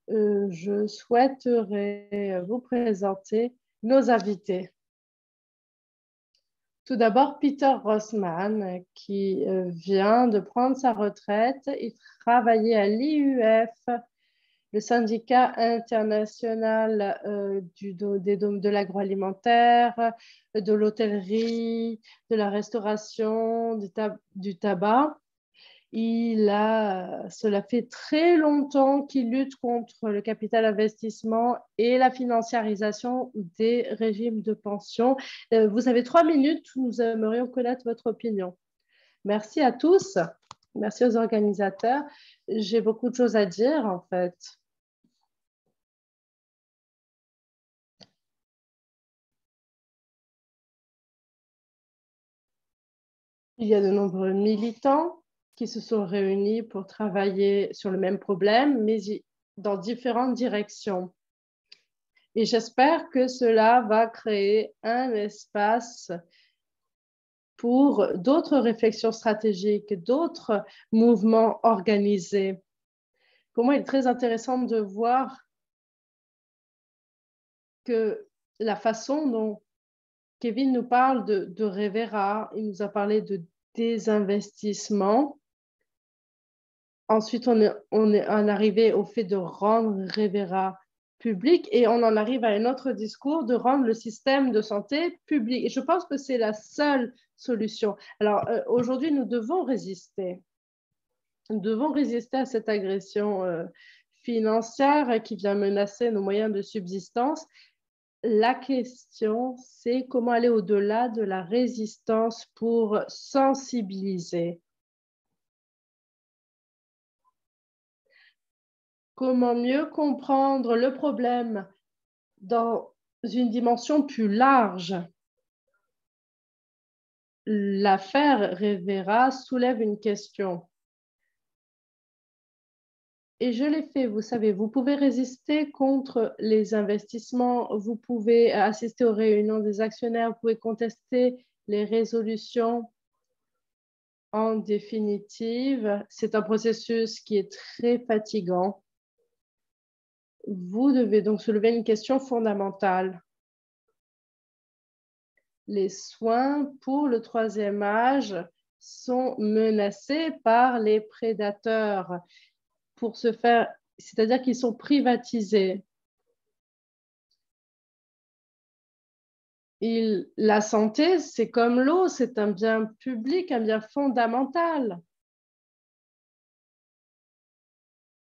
je souhaiterais vous présenter nos invités. Tout d'abord, Peter Rossman, qui vient de prendre sa retraite. Il travaillait à l'IUF, le syndicat international de l'agroalimentaire, de l'hôtellerie, de la restauration, du tabac. Cela fait très longtemps qu'il lutte contre le capital investissement et la financiarisation des régimes de pension. Vous avez 3 minutes, nous aimerions connaître votre opinion. Merci à tous, merci aux organisateurs. J'ai beaucoup de choses à dire en fait. Il y a de nombreux militants qui se sont réunis pour travailler sur le même problème, mais dans différentes directions. Et j'espère que cela va créer un espace pour d'autres réflexions stratégiques, d'autres mouvements organisés. Pour moi, il est très intéressant de voir que la façon dont Kevin nous parle de Revera, il nous a parlé de désinvestissement. Ensuite, on est arrivé au fait de rendre Revera public et on en arrive à un autre discours de rendre le système de santé public. Et je pense que c'est la seule solution. Alors, aujourd'hui, nous devons résister. Nous devons résister à cette agression financière qui vient menacer nos moyens de subsistance. La question, c'est comment aller au-delà de la résistance pour sensibiliser. Comment mieux comprendre le problème dans une dimension plus large. L'affaire Revera soulève une question. Et je l'ai fait, vous savez, vous pouvez résister contre les investissements, vous pouvez assister aux réunions des actionnaires, vous pouvez contester les résolutions. En définitive, c'est un processus qui est très fatigant. Vous devez donc soulever une question fondamentale. Les soins pour le troisième âge sont menacés par les prédateurs pour se faire, c'est-à-dire qu'ils sont privatisés. La santé, c'est comme l'eau, c'est un bien public, un bien fondamental.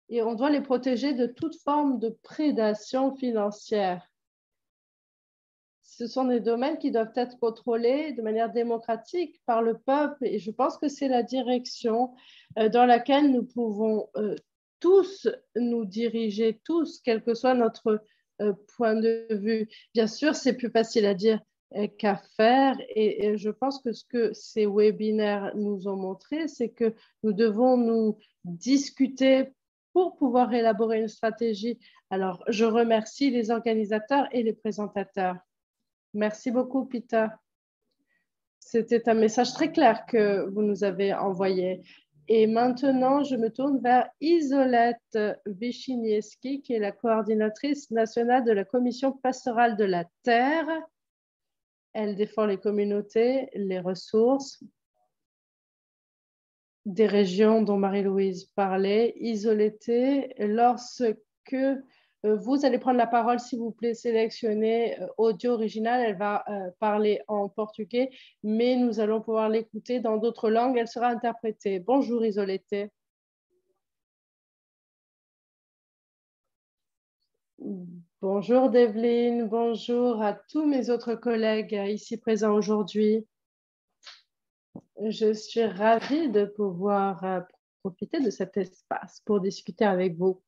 Et on doit les protéger de toute forme de prédation financière. Ce sont des domaines qui doivent être contrôlés de manière démocratique par le peuple. Et je pense que c'est la direction dans laquelle nous pouvons tous nous diriger, tous, quel que soit notre point de vue. Bien sûr, c'est plus facile à dire qu'à faire. Et je pense que ce que ces webinaires nous ont montré, c'est que nous devons nous discuter pour pouvoir élaborer une stratégie. Alors, je remercie les organisateurs et les présentateurs. Merci beaucoup, Peter. C'était un message très clair que vous nous avez envoyé. Et maintenant, je me tourne vers Isolette Wichniewski, qui est la coordinatrice nationale de la Commission pastorale de la Terre. Elle défend les communautés, les ressources des régions dont Marie-Louise parlait. Isolette, lorsque vous allez prendre la parole, s'il vous plaît, sélectionnez audio original. Elle va parler en portugais, mais nous allons pouvoir l'écouter dans d'autres langues. Elle sera interprétée. Bonjour, Isolette. Bonjour, Develyne. Bonjour à tous mes autres collègues ici présents aujourd'hui. Je suis ravie de pouvoir profiter de cet espace pour discuter avec vous.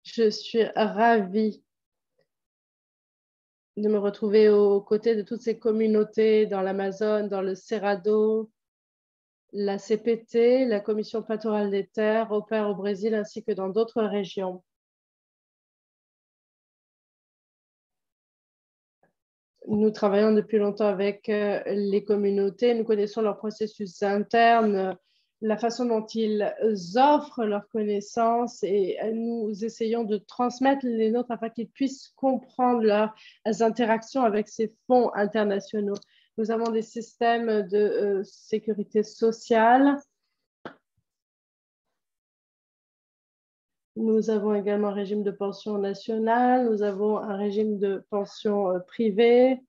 Je suis ravie de me retrouver aux côtés de toutes ces communautés dans l'Amazone, dans le Cerrado. La CPT, la Commission pastorale des terres, opère au Brésil ainsi que dans d'autres régions. Nous travaillons depuis longtemps avec les communautés, nous connaissons leurs processus internes, la façon dont ils offrent leurs connaissances et nous essayons de transmettre les nôtres afin qu'ils puissent comprendre leurs interactions avec ces fonds internationaux. Nous avons des systèmes de sécurité sociale. Nous avons également un régime de pension nationale. Nous avons un régime de pension privée.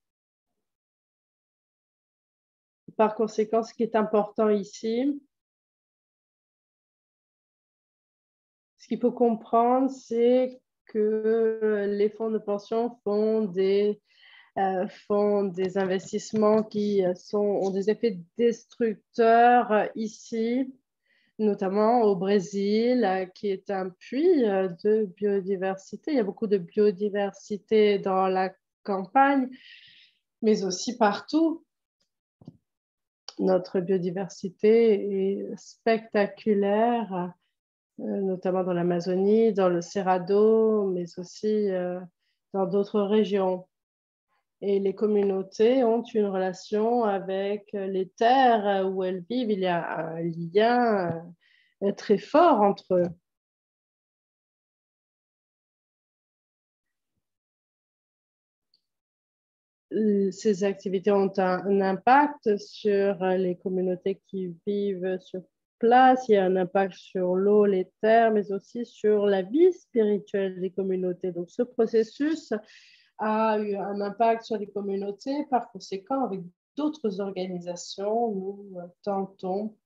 Par conséquent, ce qui est important ici, ce qu'il faut comprendre, c'est que les fonds de pension font des investissements qui ont des effets destructeurs ici, notamment au Brésil, qui est un puits de biodiversité. Il y a beaucoup de biodiversité dans la campagne, mais aussi partout. Notre biodiversité est spectaculaire, notamment dans l'Amazonie, dans le Cerrado, mais aussi dans d'autres régions. Et les communautés ont une relation avec les terres où elles vivent. Il y a un lien très fort entre eux. Ces activités ont un impact sur les communautés qui vivent sur place. Il y a un impact sur l'eau, les terres, mais aussi sur la vie spirituelle des communautés. Donc, ce processus a eu un impact sur les communautés. Par conséquent, avec d'autres organisations, nous tentons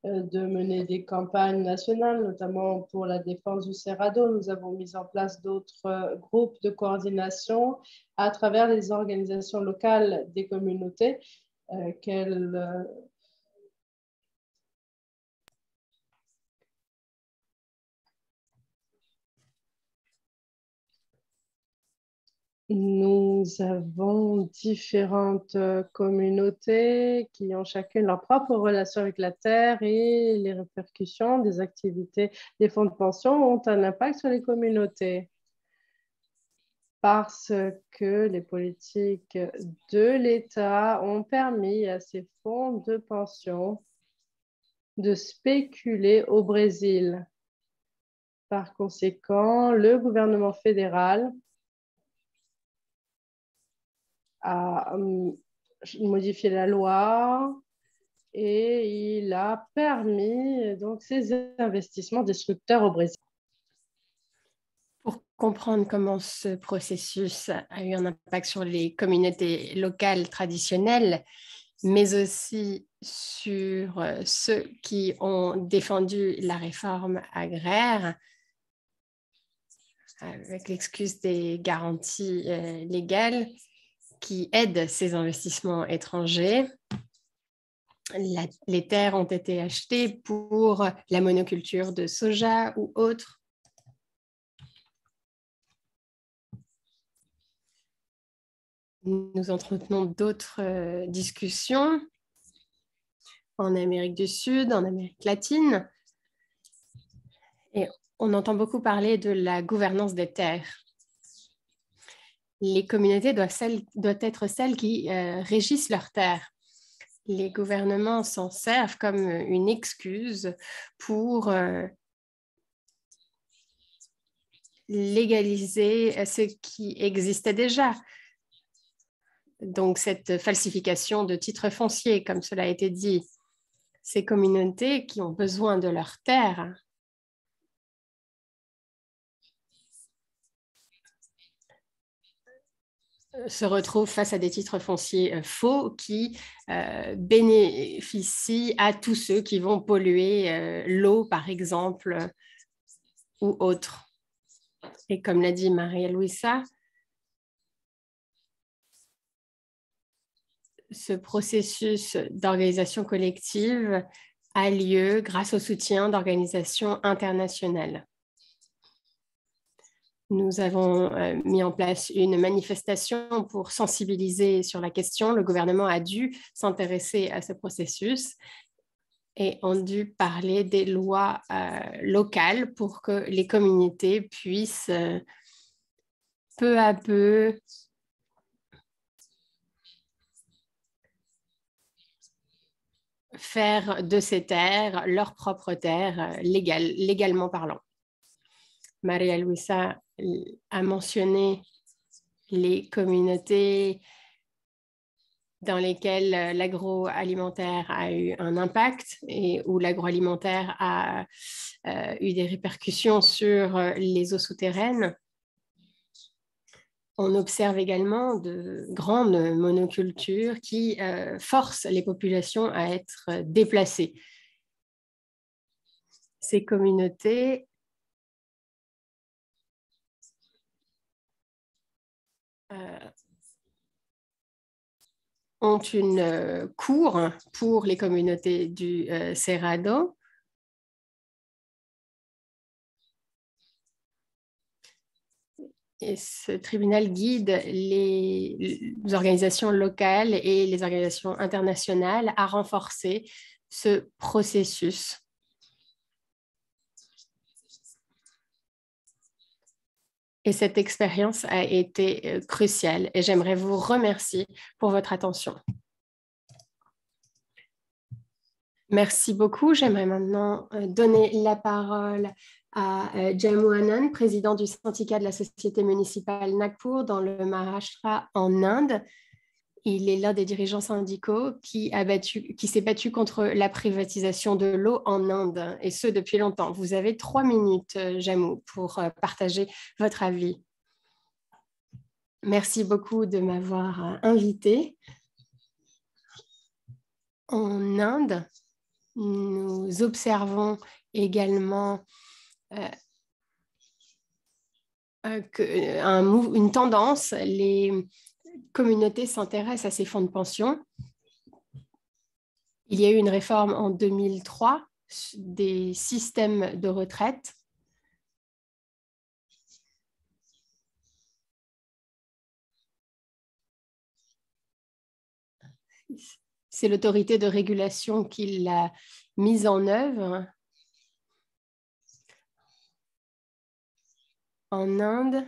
de mener des campagnes nationales, notamment pour la défense du Cerrado. Nous avons mis en place d'autres groupes de coordination à travers les organisations locales des communautés qu'elles Nous avons différentes communautés qui ont chacune leur propre relation avec la terre et les répercussions des activités des fonds de pension ont un impact sur les communautés parce que les politiques de l'État ont permis à ces fonds de pension de spéculer au Brésil. Par conséquent, le gouvernement fédéral a modifié la loi et il a permis donc ces investissements destructeurs au Brésil.
Pour comprendre comment ce processus a eu un impact sur les communautés locales traditionnelles, mais aussi sur ceux qui ont défendu la réforme agraire, avec l'excuse des garanties légales qui aident ces investissements étrangers. Les terres ont été achetées pour la monoculture de soja ou autre. Nous entretenons d'autres discussions en Amérique du Sud, en Amérique latine. Et on entend beaucoup parler de la gouvernance des terres. Les communautés doivent être celles qui régissent leurs terres. Les gouvernements s'en servent comme une excuse pour légaliser ce qui existait déjà. Donc, cette falsification de titres fonciers, comme cela a été dit, ces communautés qui ont besoin de leurs terres se retrouvent face à des titres fonciers faux qui bénéficient à tous ceux qui vont polluer l'eau, par exemple, ou autre. Et comme l'a dit Maria-Luisa, ce processus d'organisation collective a lieu grâce au soutien d'organisations internationales. Nous avons mis en place une manifestation pour sensibiliser sur la question. Le gouvernement a dû s'intéresser à ce processus et ont dû parler des lois locales pour que les communautés puissent peu à peu faire de ces terres leurs propres terres, légalement parlant. Maria Luisa a mentionné les communautés dans lesquelles l'agroalimentaire a eu un impact et où l'agroalimentaire a eu des répercussions sur les eaux souterraines. On observe également de grandes monocultures qui forcent les populations à être déplacées. Ces communautés ont une cour pour les communautés du Cerrado. Et ce tribunal guide les organisations locales et les organisations internationales à renforcer ce processus. Et cette expérience a été cruciale et j'aimerais vous remercier pour votre attention. Merci beaucoup. J'aimerais maintenant donner la parole à Jammu Anand, président du syndicat de la société municipale Nagpur dans le Maharashtra en Inde. Il est l'un des dirigeants syndicaux qui s'est battu contre la privatisation de l'eau en Inde, et ce depuis longtemps. Vous avez 3 minutes, Jammu, pour partager votre avis. Merci beaucoup de m'avoir invité. En Inde, nous observons également une tendance. Les communautés s'intéressent à ces fonds de pension. Il y a eu une réforme en 2003 des systèmes de retraite. C'est l'autorité de régulation qui l'a mise en œuvre. En Inde,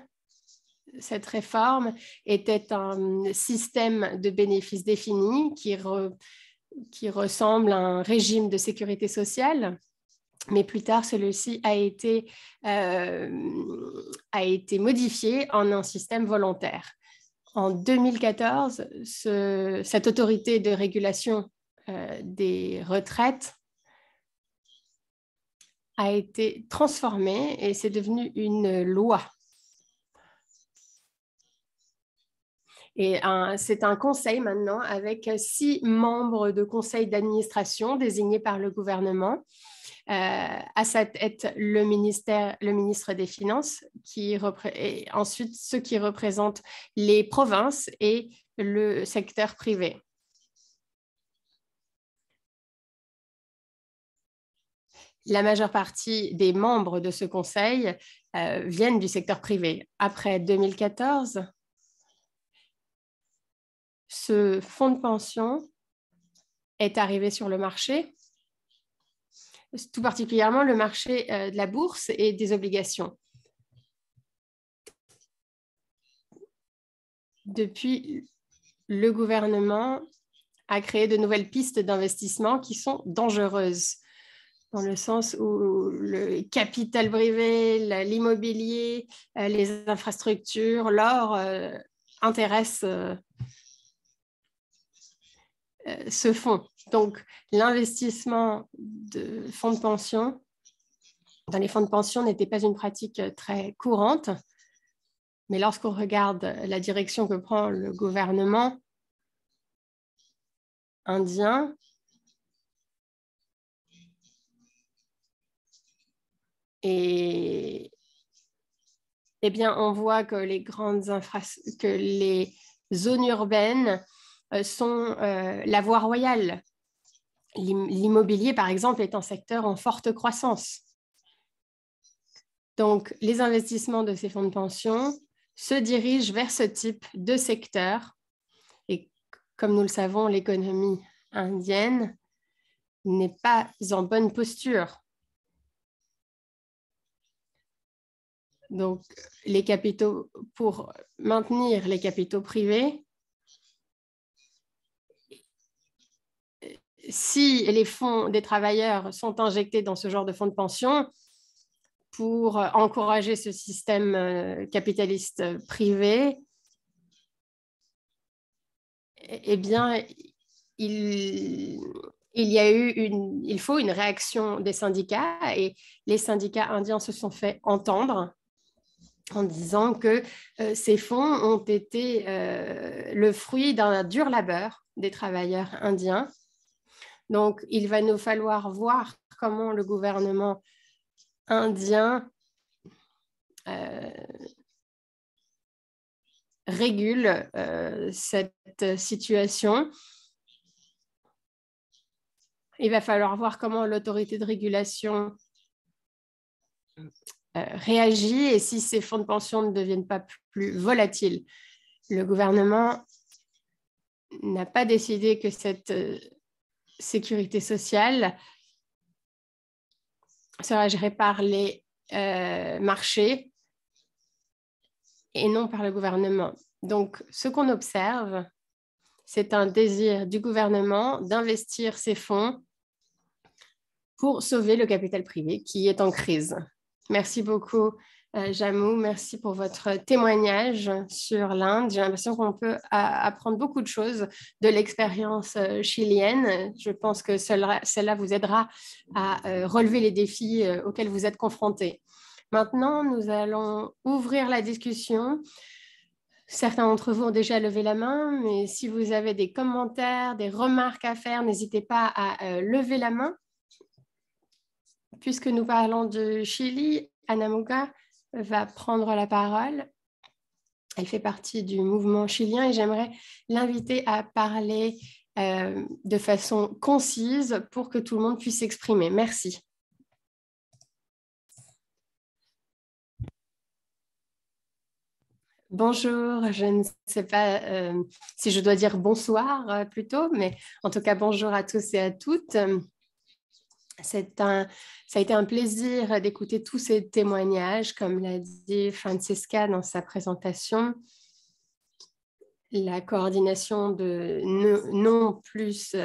cette réforme était un système de bénéfices définis qui ressemble à un régime de sécurité sociale. Mais plus tard, celui-ci a été modifié en un système volontaire. En 2014, cette autorité de régulation des retraites a été transformée et c'est devenu une loi. Et c'est un conseil maintenant avec 6 membres de conseil d'administration désignés par le gouvernement. À sa tête, le ministre des Finances, et ensuite ceux qui représentent les provinces et le secteur privé. La majeure partie des membres de ce conseil viennent du secteur privé. Après 2014, ce fonds de pension est arrivé sur le marché, tout particulièrement le marché de la bourse et des obligations. Depuis, le gouvernement a créé de nouvelles pistes d'investissement qui sont dangereuses, dans le sens où le capital privé, l'immobilier, les infrastructures, l'or intéressent ce fonds. Donc, l'investissement de fonds de pension dans les fonds de pension n'était pas une pratique très courante. Mais lorsqu'on regarde la direction que prend le gouvernement indien, eh bien, on voit que les zones urbaines sont la voie royale. L'immobilier, par exemple, est un secteur en forte croissance. Donc, les investissements de ces fonds de pension se dirigent vers ce type de secteur. Et comme nous le savons, l'économie indienne n'est pas en bonne posture. Donc, pour maintenir les capitaux privés, si les fonds des travailleurs sont injectés dans ce genre de fonds de pension pour encourager ce système capitaliste privé, eh bien, il faut une réaction des syndicats et les syndicats indiens se sont fait entendre en disant que ces fonds ont été le fruit d'un dur labeur des travailleurs indiens. Donc, il va nous falloir voir comment le gouvernement indien régule cette situation. Il va falloir voir comment l'autorité de régulation réagit et si ces fonds de pension ne deviennent pas plus volatiles. Le gouvernement n'a pas décidé que cette sécurité sociale sera gérée par les marchés et non par le gouvernement. Donc, ce qu'on observe, c'est un désir du gouvernement d'investir ces fonds pour sauver le capital privé qui est en crise. Merci beaucoup, Jamou. Merci pour votre témoignage sur l'Inde. J'ai l'impression qu'on peut apprendre beaucoup de choses de l'expérience chilienne. Je pense que cela vous aidera à relever les défis auxquels vous êtes confrontés. Maintenant, nous allons ouvrir la discussion. Certains d'entre vous ont déjà levé la main, mais si vous avez des commentaires, des remarques à faire, n'hésitez pas à lever la main. Puisque nous parlons de Chili, Ana Muga va prendre la parole. Elle fait partie du mouvement chilien et j'aimerais l'inviter à parler de façon concise pour que tout le monde puisse s'exprimer. Merci. Bonjour, je ne sais pas si je dois dire bonsoir plutôt, mais en tout cas bonjour à tous et à toutes. Ça a été un plaisir d'écouter tous ces témoignages, comme l'a dit Francisca dans sa présentation. La coordination de non plus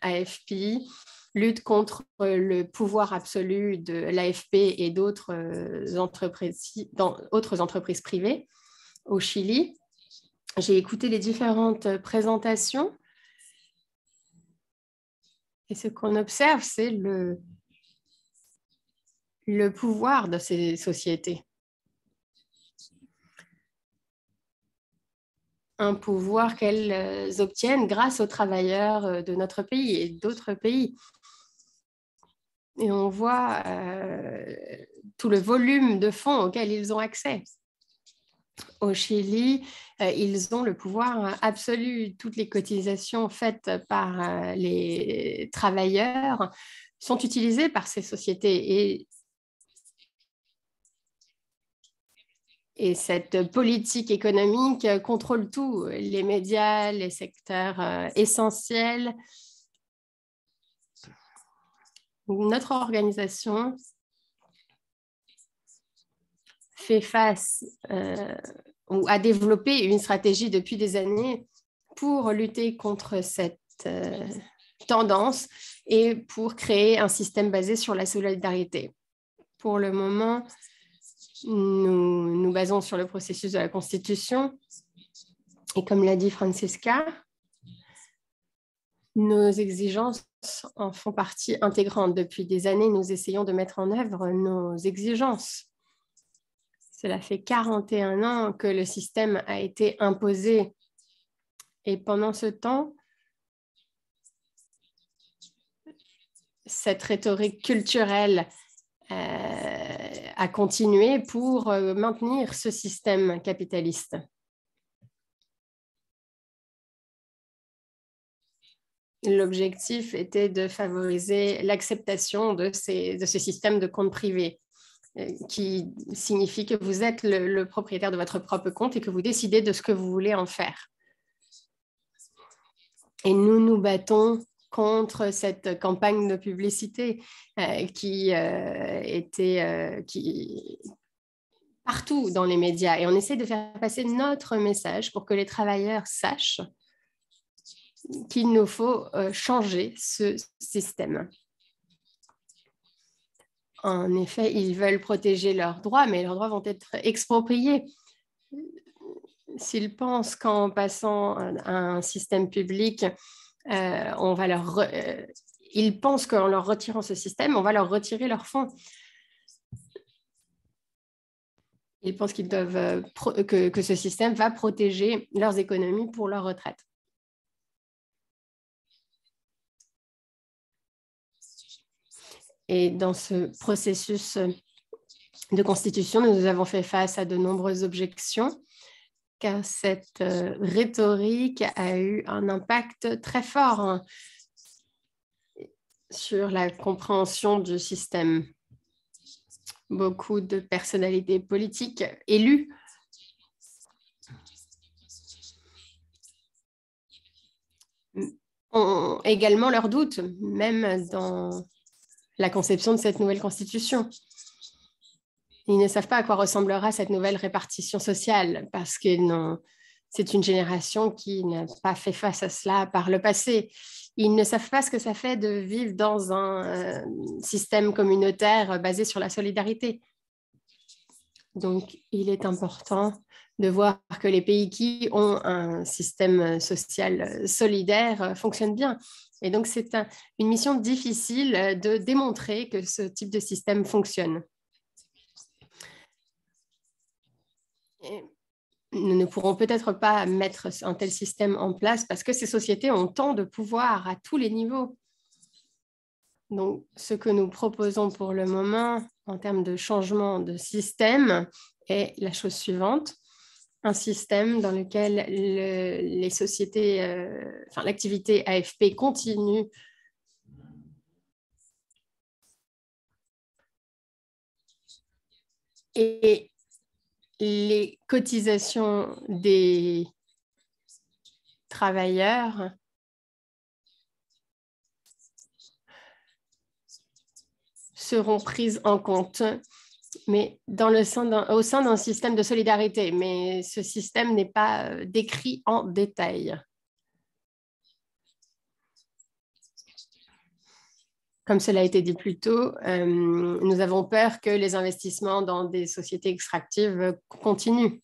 AFP, lutte contre le pouvoir absolu de l'AFP et d'autres autres entreprises privées au Chili. J'ai écouté les différentes présentations. Et ce qu'on observe, c'est le pouvoir de ces sociétés. Un pouvoir qu'elles obtiennent grâce aux travailleurs de notre pays et d'autres pays. Et on voit tout le volume de fonds auquel ils ont accès. Au Chili, ils ont le pouvoir absolu. Toutes les cotisations faites par les travailleurs sont utilisées par ces sociétés. Et cette politique économique contrôle tout, les médias, les secteurs essentiels. Notre organisation fait face ou a développé une stratégie depuis des années pour lutter contre cette tendance et pour créer un système basé sur la solidarité. Pour le moment, nous nous basons sur le processus de la Constitution et comme l'a dit Francisca, nos exigences en font partie intégrante. Depuis des années, nous essayons de mettre en œuvre nos exigences. Cela fait 41 ans que le système a été imposé et pendant ce temps, cette rhétorique culturelle a continué pour maintenir ce système capitaliste. L'objectif était de favoriser l'acceptation de ce système de compte privé, qui signifie que vous êtes le propriétaire de votre propre compte et que vous décidez de ce que vous voulez en faire. Et nous nous battons contre cette campagne de publicité qui était partout dans les médias. Et on essaie de faire passer notre message pour que les travailleurs sachent qu'il nous faut changer ce système. En effet, ils veulent protéger leurs droits, mais leurs droits vont être expropriés. S'ils pensent qu'en passant à un système public, ils pensent qu'en leur retirant ce système, on va leur retirer leurs fonds. Ils pensent qu'ils doivent que ce système va protéger leurs économies pour leur retraite. Et dans ce processus de constitution, nous avons fait face à de nombreuses objections, car cette rhétorique a eu un impact très fort sur la compréhension du système. Beaucoup de personnalités politiques élues ont également leurs doutes, même dans la conception de cette nouvelle constitution. Ils ne savent pas à quoi ressemblera cette nouvelle répartition sociale parce que c'est une génération qui n'a pas fait face à cela par le passé. Ils ne savent pas ce que ça fait de vivre dans un système communautaire basé sur la solidarité. Donc, il est important de voir que les pays qui ont un système social solidaire fonctionnent bien. Et donc, c'est une mission difficile de démontrer que ce type de système fonctionne. Et nous ne pourrons peut-être pas mettre un tel système en place parce que ces sociétés ont tant de pouvoir à tous les niveaux. Donc, ce que nous proposons pour le moment en termes de changement de système est la chose suivante. Un système dans lequel les sociétés, l'activité AFP continue et les cotisations des travailleurs seront prises en compte, mais au sein d'un système de solidarité. Mais ce système n'est pas décrit en détail. Comme cela a été dit plus tôt, nous avons peur que les investissements dans des sociétés extractives continuent.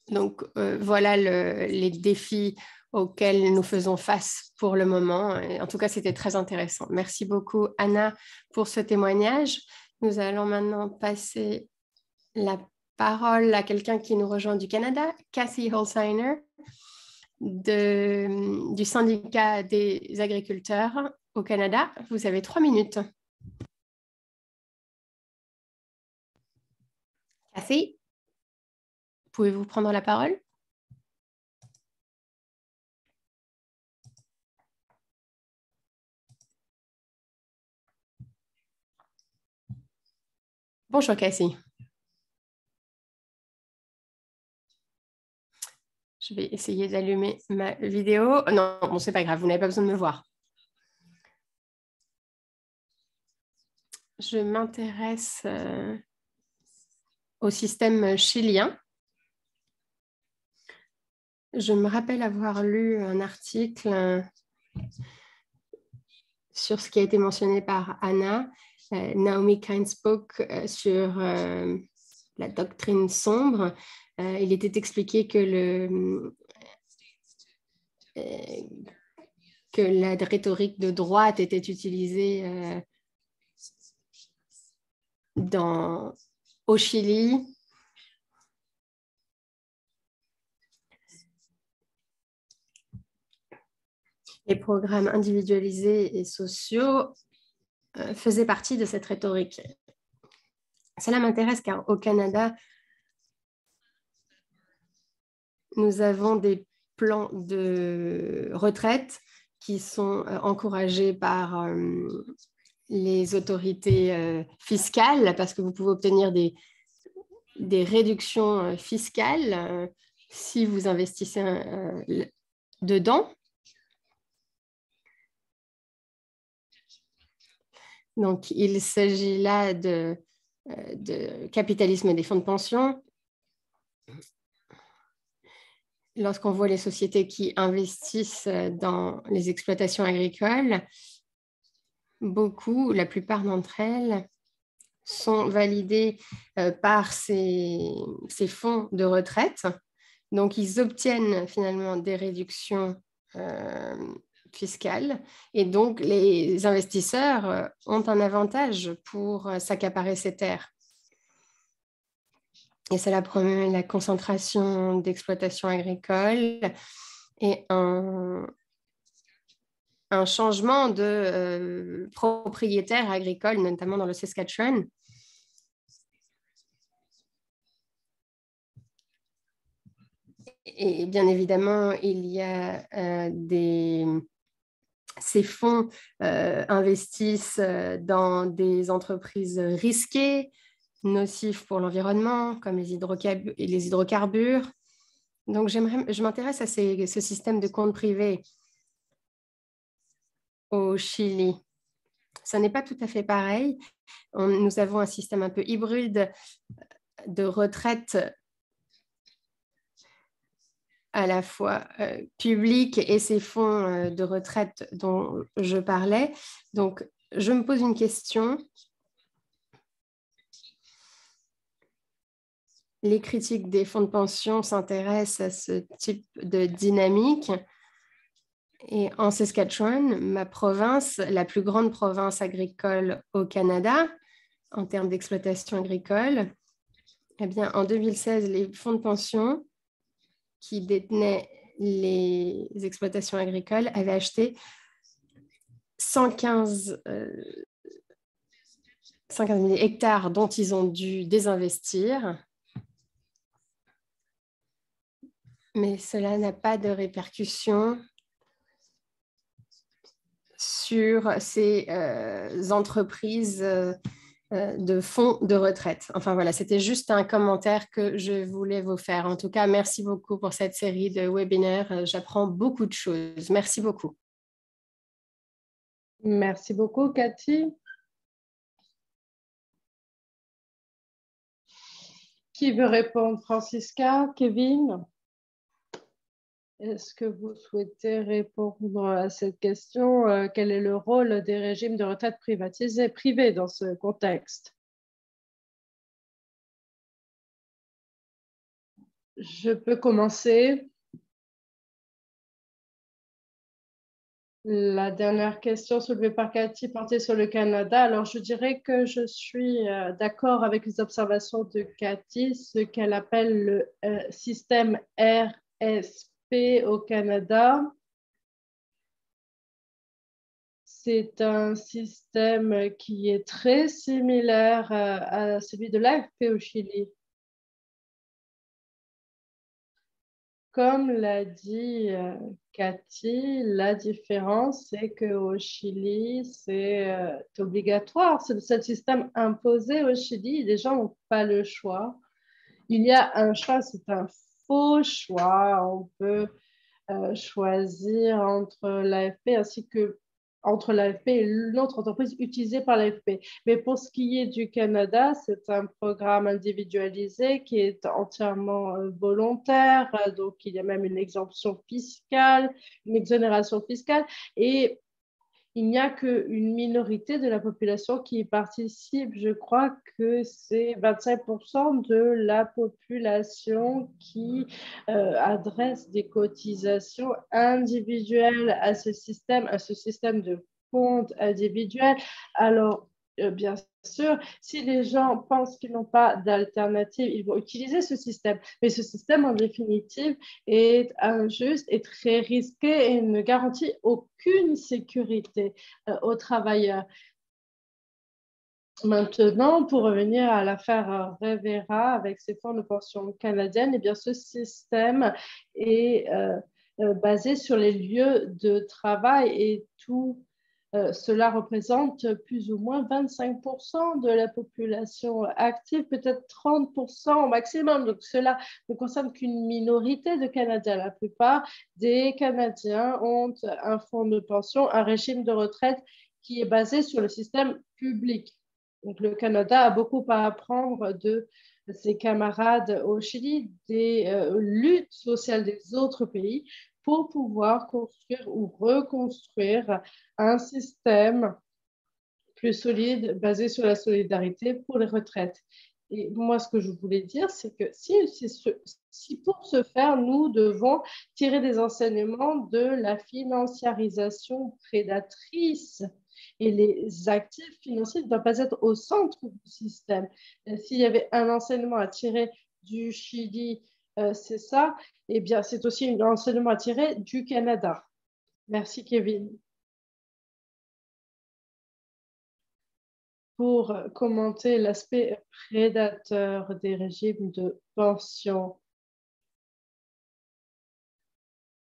Donc, voilà les défis auxquels nous faisons face pour le moment. Et en tout cas, c'était très intéressant. Merci beaucoup, Anna, pour ce témoignage. Nous allons maintenant passer la parole à quelqu'un qui nous rejoint du Canada, Cathy Holzheiner, du syndicat des agriculteurs au Canada. Vous avez 3 minutes. Cathy, pouvez-vous prendre la parole? Bonjour, Cathy. Je vais essayer d'allumer ma vidéo. Non, bon, c'est pas grave, vous n'avez pas besoin de me voir. Je m'intéresse au système chilien. Je me rappelle avoir lu un article sur ce qui a été mentionné par Anna, Naomi Klein's book sur la doctrine sombre. Il était expliqué que la rhétorique de droite était utilisée au Chili. Les programmes individualisés et sociaux faisaient partie de cette rhétorique. Cela m'intéresse car au Canada, nous avons des plans de retraite qui sont encouragés par les autorités fiscales parce que vous pouvez obtenir des réductions fiscales si vous investissez dedans. Donc, il s'agit là de capitalisme des fonds de pension. lorsqu'on voit les sociétés qui investissent dans les exploitations agricoles, la plupart d'entre elles sont validées par ces fonds de retraite. Donc, ils obtiennent finalement des réductions fiscales et donc les investisseurs ont un avantage pour s'accaparer ces terres. Et cela promeut la concentration d'exploitation agricole et un changement de propriétaires agricoles, notamment dans le Saskatchewan. Et bien évidemment, il y a ces fonds investissent dans des entreprises risquées, nocifs pour l'environnement, comme les hydrocarbures. Donc, je m'intéresse à ce système de compte privé au Chili. Ça n'est pas tout à fait pareil. Nous avons un système un peu hybride de retraite à la fois public et ces fonds de retraite dont je parlais. Donc, je me pose une question. Les critiques des fonds de pension s'intéressent à ce type de dynamique. Et en Saskatchewan, ma province, la plus grande province agricole au Canada, en termes d'exploitation agricole, eh bien, en 2016, les fonds de pension qui détenaient les exploitations agricoles avaient acheté 115 000 hectares dont ils ont dû désinvestir. Mais cela n'a pas de répercussions sur ces entreprises de fonds de retraite. Enfin voilà, c'était juste un commentaire que je voulais vous faire. En tout cas, merci beaucoup pour cette série de webinaires. J'apprends beaucoup de choses. Merci beaucoup.
Merci beaucoup, Cathy. Qui veut répondre? Francisca, Kevin? Est-ce que vous souhaitez répondre à cette question? Quel est le rôle des régimes de retraite privés dans ce contexte? Je peux commencer. La dernière question soulevée par Cathy portait sur le Canada. Alors, je dirais que je suis d'accord avec les observations de Cathy, ce qu'elle appelle le système RSP au Canada. C'est un système qui est très similaire à celui de l'AFP au Chili. Comme l'a dit Cathy, la différence, c'est qu'au Chili, c'est obligatoire. C'est ce système imposé au Chili. Les gens n'ont pas le choix. Il y a un choix, c'est un faux choix. On peut choisir entre l'AFP ainsi que entre l'AFP et l'autre entreprise utilisée par l'AFP. Mais pour ce qui est du Canada, c'est un programme individualisé qui est entièrement volontaire. Donc, il y a même une exemption fiscale, une exonération fiscale. Et il n'y a qu'une minorité de la population qui y participe. Je crois que c'est 25% de la population qui adresse des cotisations individuelles à ce système de compte individuel. Alors, bien sûr, si les gens pensent qu'ils n'ont pas d'alternative, ils vont utiliser ce système. Mais ce système, en définitive, est injuste et très risqué et ne garantit aucune sécurité aux travailleurs. Maintenant, pour revenir à l'affaire Revera avec ses fonds de pension canadiennes, eh bien, ce système est basé sur les lieux de travail et tout cela représente plus ou moins 25% de la population active, peut-être 30% au maximum. Donc, cela ne concerne qu'une minorité de Canadiens. La plupart des Canadiens ont un fonds de pension, un régime de retraite qui est basé sur le système public. Donc, le Canada a beaucoup à apprendre de ses camarades au Chili des luttes sociales des autres pays pour pouvoir construire ou reconstruire un système plus solide basé sur la solidarité pour les retraites. Et moi, ce que je voulais dire, c'est que si pour ce faire, nous devons tirer des enseignements de la financiarisation prédatrice et les actifs financiers ne doivent pas être au centre du système. S'il y avait un enseignement à tirer du Chili, c'est ça, eh bien, c'est aussi un enseignement à tirer du Canada. Merci, Kevin. Pour commenter l'aspect prédateur des régimes de pension,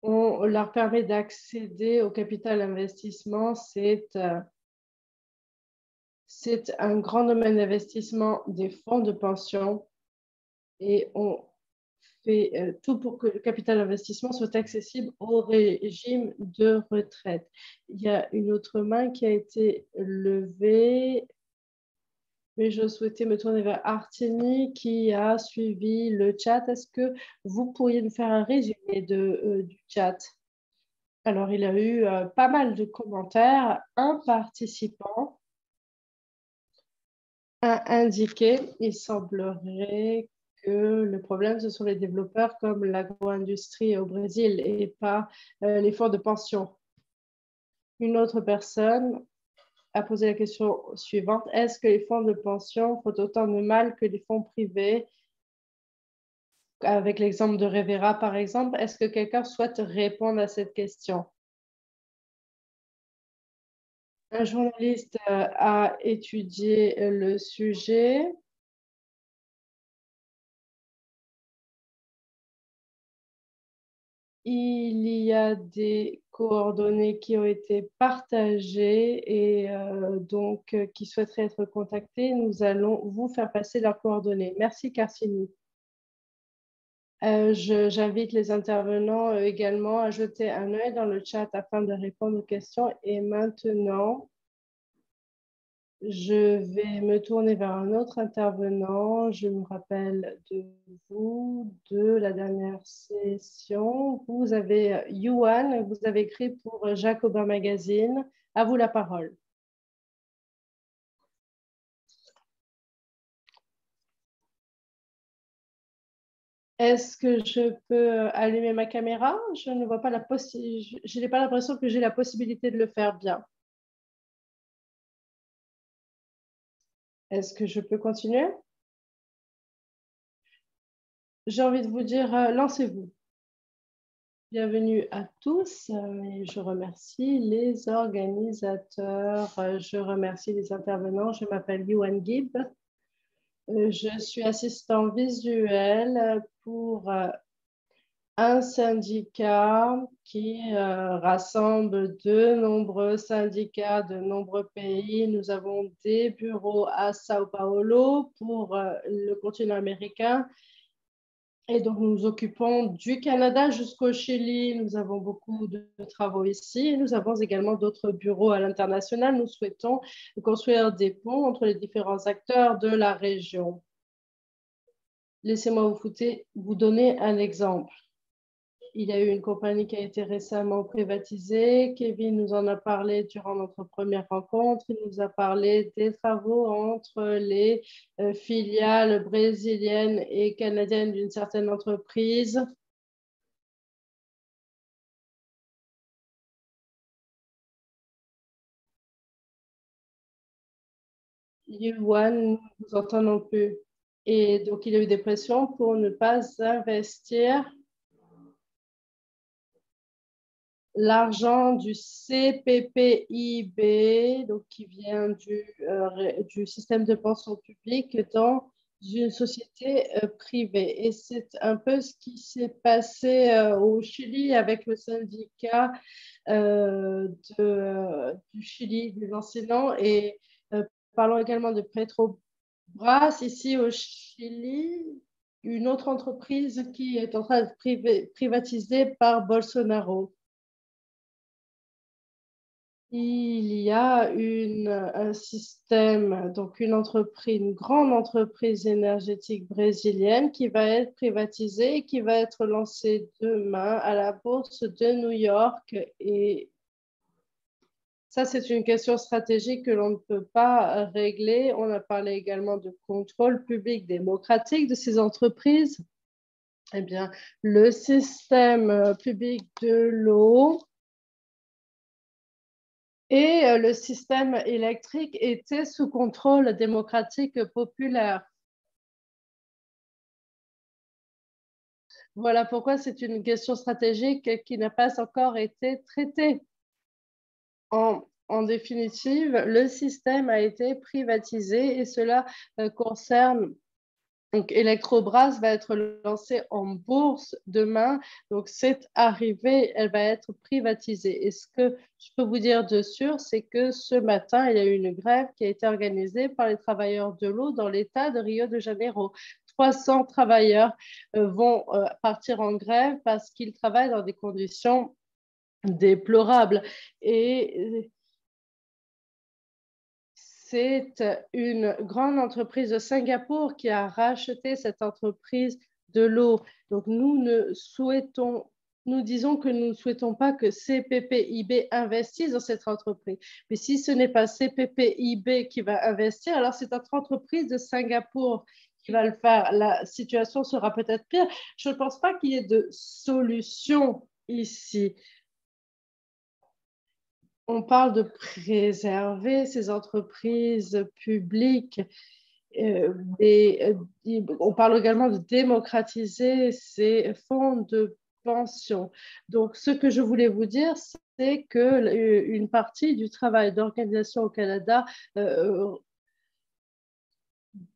on leur permet d'accéder au capital investissement. C'est un grand domaine d'investissement des fonds de pension et on fait tout pour que le capital investissement soit accessible au régime de retraite. Il y a une autre main qui a été levée, mais je souhaitais me tourner vers Artemi qui a suivi le chat. Est-ce que vous pourriez nous faire un résumé du chat? Alors, il y a eu pas mal de commentaires. Un participant a indiqué, il semblerait que le problème, ce sont les développeurs comme l'agro-industrie au Brésil et pas les fonds de pension. Une autre personne a posé la question suivante. Est-ce que les fonds de pension font autant de mal que les fonds privés? Avec l'exemple de Revera, par exemple, est-ce que quelqu'un souhaite répondre à cette question? Un journaliste a étudié le sujet. Il y a des coordonnées qui ont été partagées et donc qui souhaiteraient être contactés. Nous allons vous faire passer leurs coordonnées. Merci, Carsini. J'invite les intervenants également à jeter un œil dans le chat afin de répondre aux questions. Et maintenant, je vais me tourner vers un autre intervenant. Je me rappelle de vous, de la dernière session. Vous avez Yuan, vous avez écrit pour Jacobin Magazine. À vous la parole. Est-ce que je peux allumer ma caméra? Je ne vois pas la possibilité. Je n'ai pas l'impression que j'ai la possibilité de le faire bien. Est-ce que je peux continuer? J'ai envie de vous dire, lancez-vous. Bienvenue à tous et je remercie les organisateurs, je remercie les intervenants. Je m'appelle Yuan Gibb. Je suis assistant visuel pour un syndicat qui rassemble de nombreux syndicats de nombreux pays. Nous avons des bureaux à Sao Paulo pour le continent américain. Et donc, nous nous occupons du Canada jusqu'au Chili. Nous avons beaucoup de travaux ici. Nous avons également d'autres bureaux à l'international. Nous souhaitons construire des ponts entre les différents acteurs de la région. Laissez-moi vous donner un exemple. Il y a eu une compagnie qui a été récemment privatisée. Kevin nous en a parlé durant notre première rencontre. Il nous a parlé des travaux entre les filiales brésiliennes et canadiennes d'une certaine entreprise. Yuan, nous vous entendons plus. Et donc, il y a eu des pressions pour ne pas investir l'argent du CPPIB, donc qui vient du système de pension publique, dans une société privée. Et c'est un peu ce qui s'est passé au Chili avec le syndicat du Chili des enseignants. Et parlons également de Petrobras, ici au Chili, une autre entreprise qui est en train d'être privatisée par Bolsonaro. il y a un système, donc une grande entreprise énergétique brésilienne qui va être privatisée et qui va être lancée demain à la bourse de New York. Et ça, c'est une question stratégique que l'on ne peut pas régler. On a parlé également de contrôle public démocratique de ces entreprises. Eh bien, le système public de l'eau et le système électrique étaient sous contrôle démocratique populaire. Voilà pourquoi c'est une question stratégique qui n'a pas encore été traitée. En définitive, le système a été privatisé et cela concerne. Donc, Electrobras va être lancée en bourse demain. Donc, cette arrivée, elle va être privatisée. Et ce que je peux vous dire de sûr, c'est que ce matin, il y a eu une grève qui a été organisée par les travailleurs de l'eau dans l'État de Rio de Janeiro. 300 travailleurs vont partir en grève parce qu'ils travaillent dans des conditions déplorables. Et c'est une grande entreprise de Singapour qui a racheté cette entreprise de l'eau. Donc, nous disons que nous ne souhaitons pas que CPPIB investisse dans cette entreprise. Mais si ce n'est pas CPPIB qui va investir, alors c'est notre entreprise de Singapour qui va le faire. La situation sera peut-être pire. Je ne pense pas qu'il y ait de solution ici. On parle de préserver ces entreprises publiques. On parle également de démocratiser ces fonds de pension. Donc, ce que je voulais vous dire, c'est qu'une partie du travail d'organisation au Canada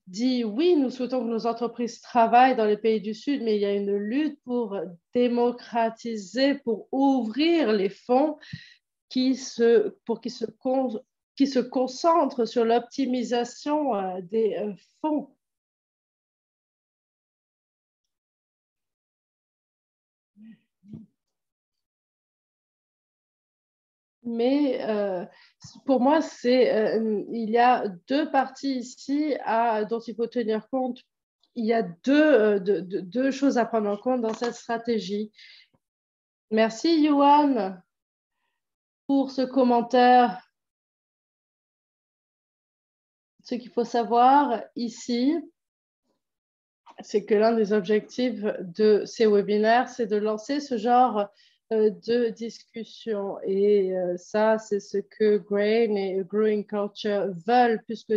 dit oui, nous souhaitons que nos entreprises travaillent dans les pays du Sud, mais il y a une lutte pour démocratiser, pour ouvrir les fonds qui se concentre sur l'optimisation des fonds. Mais pour moi, il y a deux parties ici dont il faut tenir compte. Il y a deux choses à prendre en compte dans cette stratégie. Merci, Yoann, pour ce commentaire. Ce qu'il faut savoir ici, c'est que l'un des objectifs de ces webinaires, c'est de lancer ce genre de discussion. Et ça, c'est ce que Grain et Growing Culture veulent, puisque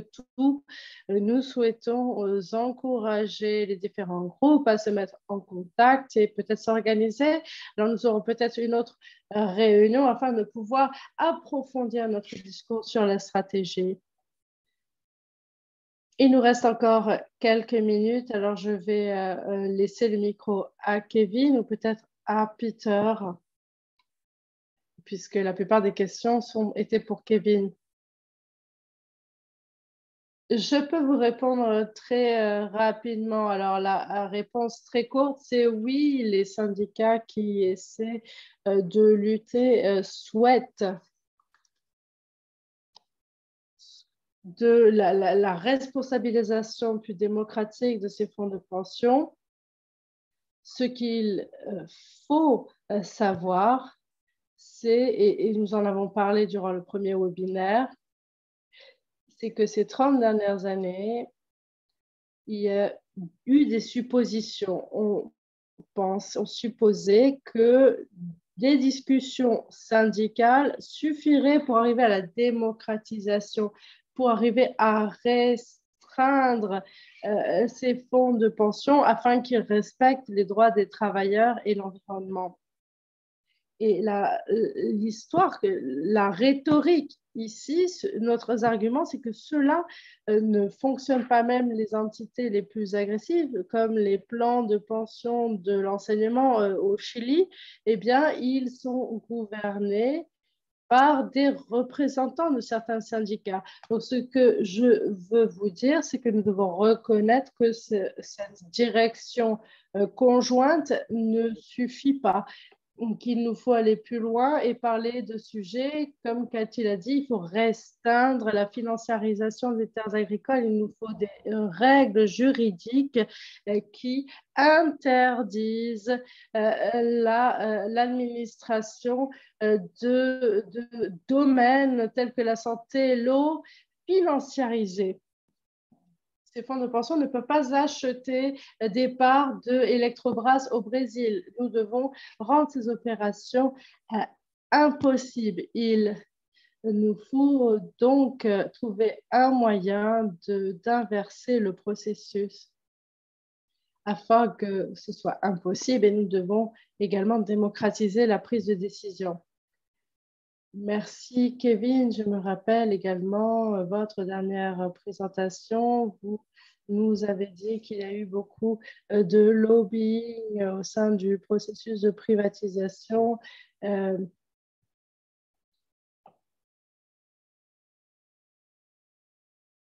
nous souhaitons encourager les différents groupes à se mettre en contact et peut-être s'organiser. Alors, nous aurons peut-être une autre réunion afin de pouvoir approfondir notre discours sur la stratégie. Il nous reste encore quelques minutes, alors je vais laisser le micro à Kevin ou peut-être à Peter, puisque la plupart des questions étaient pour Kevin. Je peux vous répondre très rapidement. Alors, la réponse très courte, c'est oui, les syndicats qui essaient de lutter souhaitent de la responsabilisation plus démocratique de ces fonds de pension. Ce qu'il faut savoir, et nous en avons parlé durant le premier webinaire, c'est que ces 30 dernières années, il y a eu des suppositions. On supposait que des discussions syndicales suffiraient pour arriver à la démocratisation, pour arriver à restreindre ces fonds de pension afin qu'ils respectent les droits des travailleurs et l'environnement. Et l'histoire, la rhétorique ici, notre argument, c'est que cela ne fonctionne pas. Même les entités les plus agressives, comme les plans de pension de l'enseignement au Chili, eh bien, ils sont gouvernés par des représentants de certains syndicats. Donc, ce que je veux vous dire, c'est que nous devons reconnaître que cette direction conjointe ne suffit pas. qu'il nous faut aller plus loin et parler de sujets, comme Cathy l'a dit, il faut restreindre la financiarisation des terres agricoles. Il nous faut des règles juridiques qui interdisent l'administration de domaines tels que la santé et l'eau financiarisés. Ces fonds de pension ne peuvent pas acheter des parts de Electrobras au Brésil. Nous devons rendre ces opérations impossibles. Il nous faut donc trouver un moyen d'inverser le processus afin que ce soit impossible et nous devons également démocratiser la prise de décision. Merci Kevin. Je me rappelle également votre dernière présentation. Vous nous avez dit qu'il y a eu beaucoup de lobbying au sein du processus de privatisation.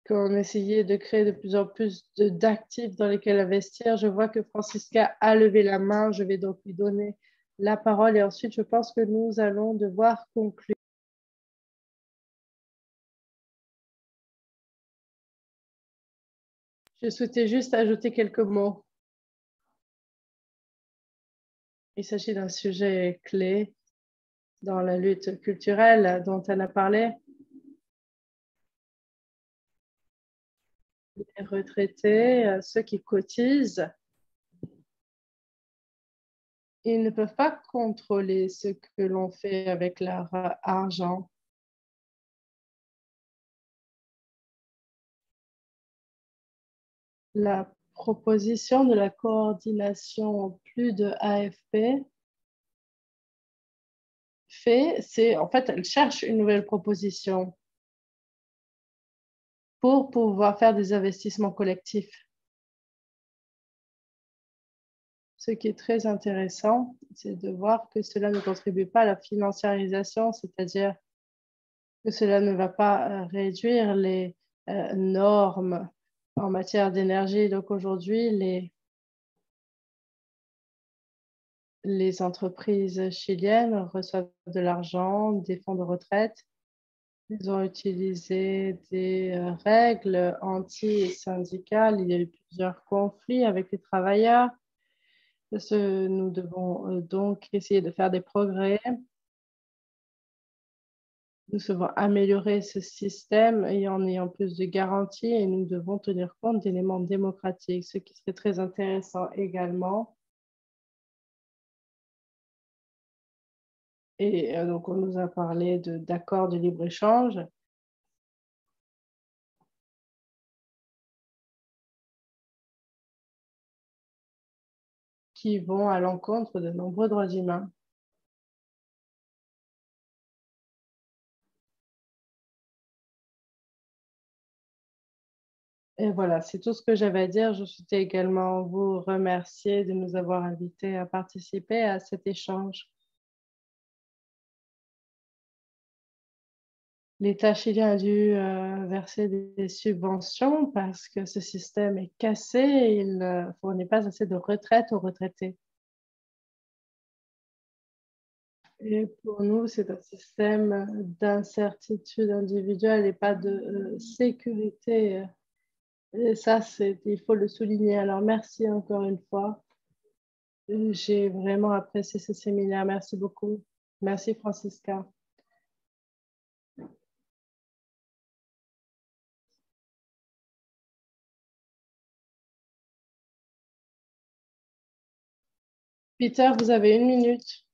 Qu'on essayait de créer de plus en plus d'actifs dans lesquels investir. Je vois que Francisca a levé la main. Je vais donc lui donner la parole et ensuite je pense que nous allons devoir conclure. Je souhaitais juste ajouter quelques mots. Il s'agit d'un sujet clé dans la lutte culturelle dont elle a parlé. Les retraités, ceux qui cotisent, ils ne peuvent pas contrôler ce que l'on fait avec leur argent. La proposition de la coordination plus de AFP c'est en fait, elle cherche une nouvelle proposition pour pouvoir faire des investissements collectifs. Ce qui est très intéressant, c'est de voir que cela ne contribue pas à la financiarisation, c'est-à-dire que cela ne va pas réduire les normes en matière d'énergie. Donc aujourd'hui, les entreprises chiliennes reçoivent de l'argent, des fonds de retraite. Ils ont utilisé des règles anti-syndicales. Il y a eu plusieurs conflits avec les travailleurs. Nous devons donc essayer de faire des progrès. Nous devons améliorer ce système en ayant plus de garanties et nous devons tenir compte d'éléments démocratiques, ce qui serait très intéressant également. Et donc, on nous a parlé d'accords de libre-échange. Qui vont à l'encontre de nombreux droits humains. Et voilà, c'est tout ce que j'avais à dire. Je souhaitais également vous remercier de nous avoir invités à participer à cet échange. L'État chilien a dû verser des subventions parce que ce système est cassé et il ne fournit pas assez de retraite aux retraités. Et pour nous, c'est un système d'incertitude individuelle et pas de sécurité. Et ça, il faut le souligner. Alors, merci encore une fois. J'ai vraiment apprécié ce séminaire. Merci beaucoup. Merci, Francisca. Peter, vous avez 1 minute.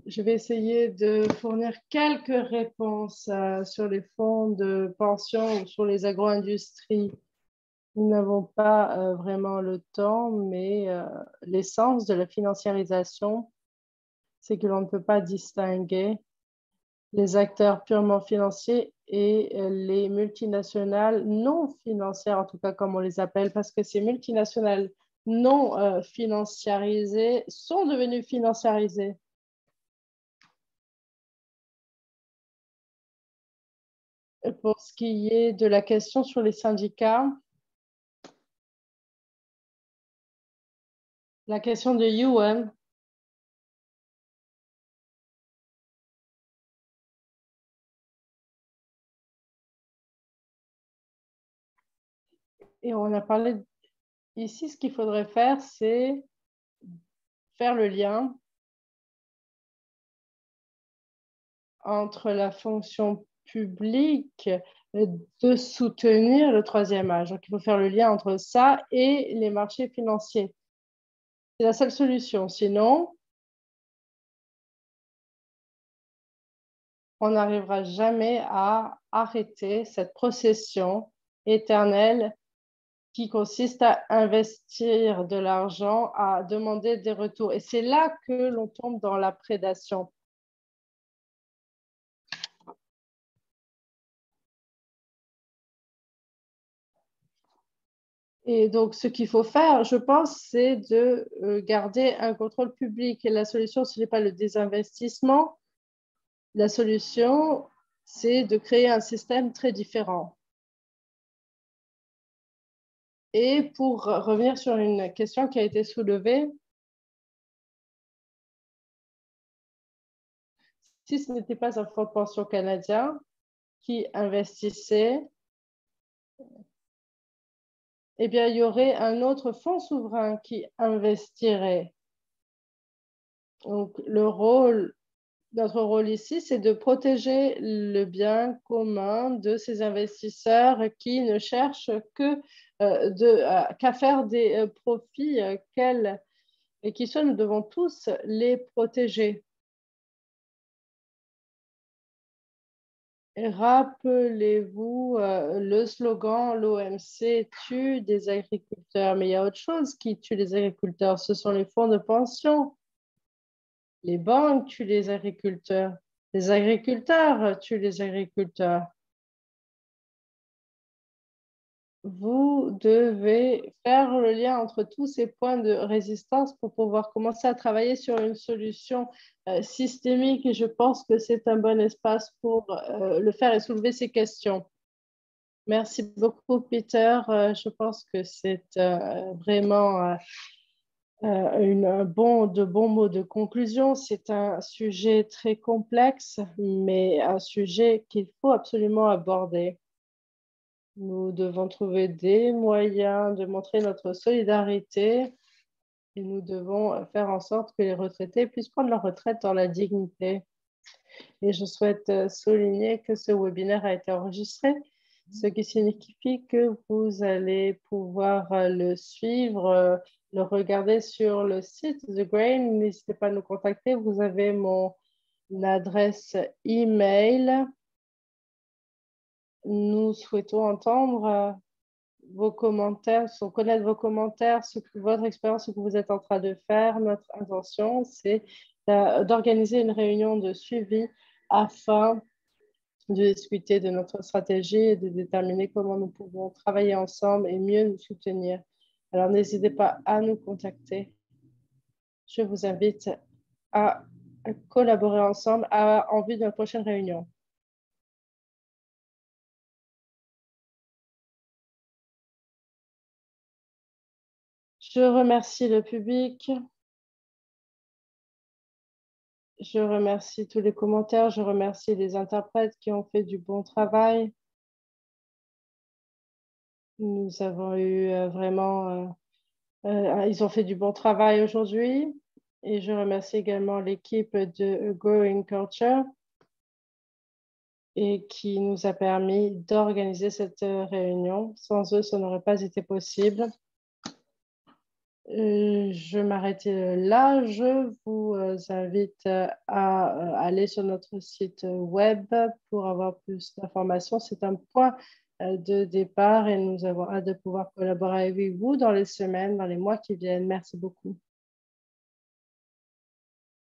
Je vais essayer de fournir quelques réponses sur les fonds de pension ou sur les agro-industries. Nous n'avons pas vraiment le temps, mais l'essence de la financiarisation, c'est que l'on ne peut pas distinguer les acteurs purement financiers et les multinationales non financières, en tout cas comme on les appelle, parce que ces multinationales non financiarisées sont devenues financiarisées. Pour ce qui est de la question sur les syndicats, La question de Yuan. Et on a parlé ici, ce qu'il faudrait faire, c'est faire le lien entre la fonction publique de soutenir le troisième âge. Donc, il faut faire le lien entre ça et les marchés financiers. C'est la seule solution. Sinon, on n'arrivera jamais à arrêter cette procession éternelle qui consiste à investir de l'argent, à demander des retours. Et c'est là que l'on tombe dans la prédation. Et donc, ce qu'il faut faire, je pense, c'est de garder un contrôle public. Et la solution, ce n'est pas le désinvestissement. La solution, c'est de créer un système très différent. Et pour revenir sur une question qui a été soulevée, si ce n'était pas un fonds de pension canadien qui investissait, eh bien, il y aurait un autre fonds souverain qui investirait. Donc, notre rôle ici, c'est de protéger le bien commun de ces investisseurs qui ne cherchent qu'à faire des profits, quels et qui soient, nous devons tous les protéger. Et rappelez-vous le slogan, l'OMC tue des agriculteurs, mais il y a autre chose qui tue les agriculteurs, ce sont les fonds de pension. Les banques tuent les agriculteurs tuent les agriculteurs. Vous devez faire le lien entre tous ces points de résistance pour pouvoir commencer à travailler sur une solution systémique et je pense que c'est un bon espace pour le faire et soulever ces questions. Merci beaucoup, Peter. Je pense que c'est vraiment de bons mots de conclusion. C'est un sujet très complexe, mais un sujet qu'il faut absolument aborder. Nous devons trouver des moyens de montrer notre solidarité et nous devons faire en sorte que les retraités puissent prendre leur retraite dans la dignité. Et je souhaite souligner que ce webinaire a été enregistré, ce qui signifie que vous allez pouvoir le suivre, le regarder sur le site de Grain. N'hésitez pas à nous contacter. Vous avez mon adresse email. Nous souhaitons entendre vos commentaires, connaître vos commentaires, votre expérience, ce que vous êtes en train de faire. Notre intention, c'est d'organiser une réunion de suivi afin de discuter de notre stratégie et de déterminer comment nous pouvons travailler ensemble et mieux nous soutenir. Alors, n'hésitez pas à nous contacter. Je vous invite à collaborer ensemble en vue de notre prochaine réunion. Je remercie le public. Je remercie tous les commentaires. Je remercie les interprètes qui ont fait du bon travail. Nous avons eu ils ont fait du bon travail aujourd'hui. Et je remercie également l'équipe de Growing Culture et qui nous a permis d'organiser cette réunion. Sans eux, ça n'aurait pas été possible. Je m'arrête là. Je vous invite à aller sur notre site web pour avoir plus d'informations. C'est un point de départ et nous avons hâte de pouvoir collaborer avec vous dans les semaines, dans les mois qui viennent. Merci beaucoup.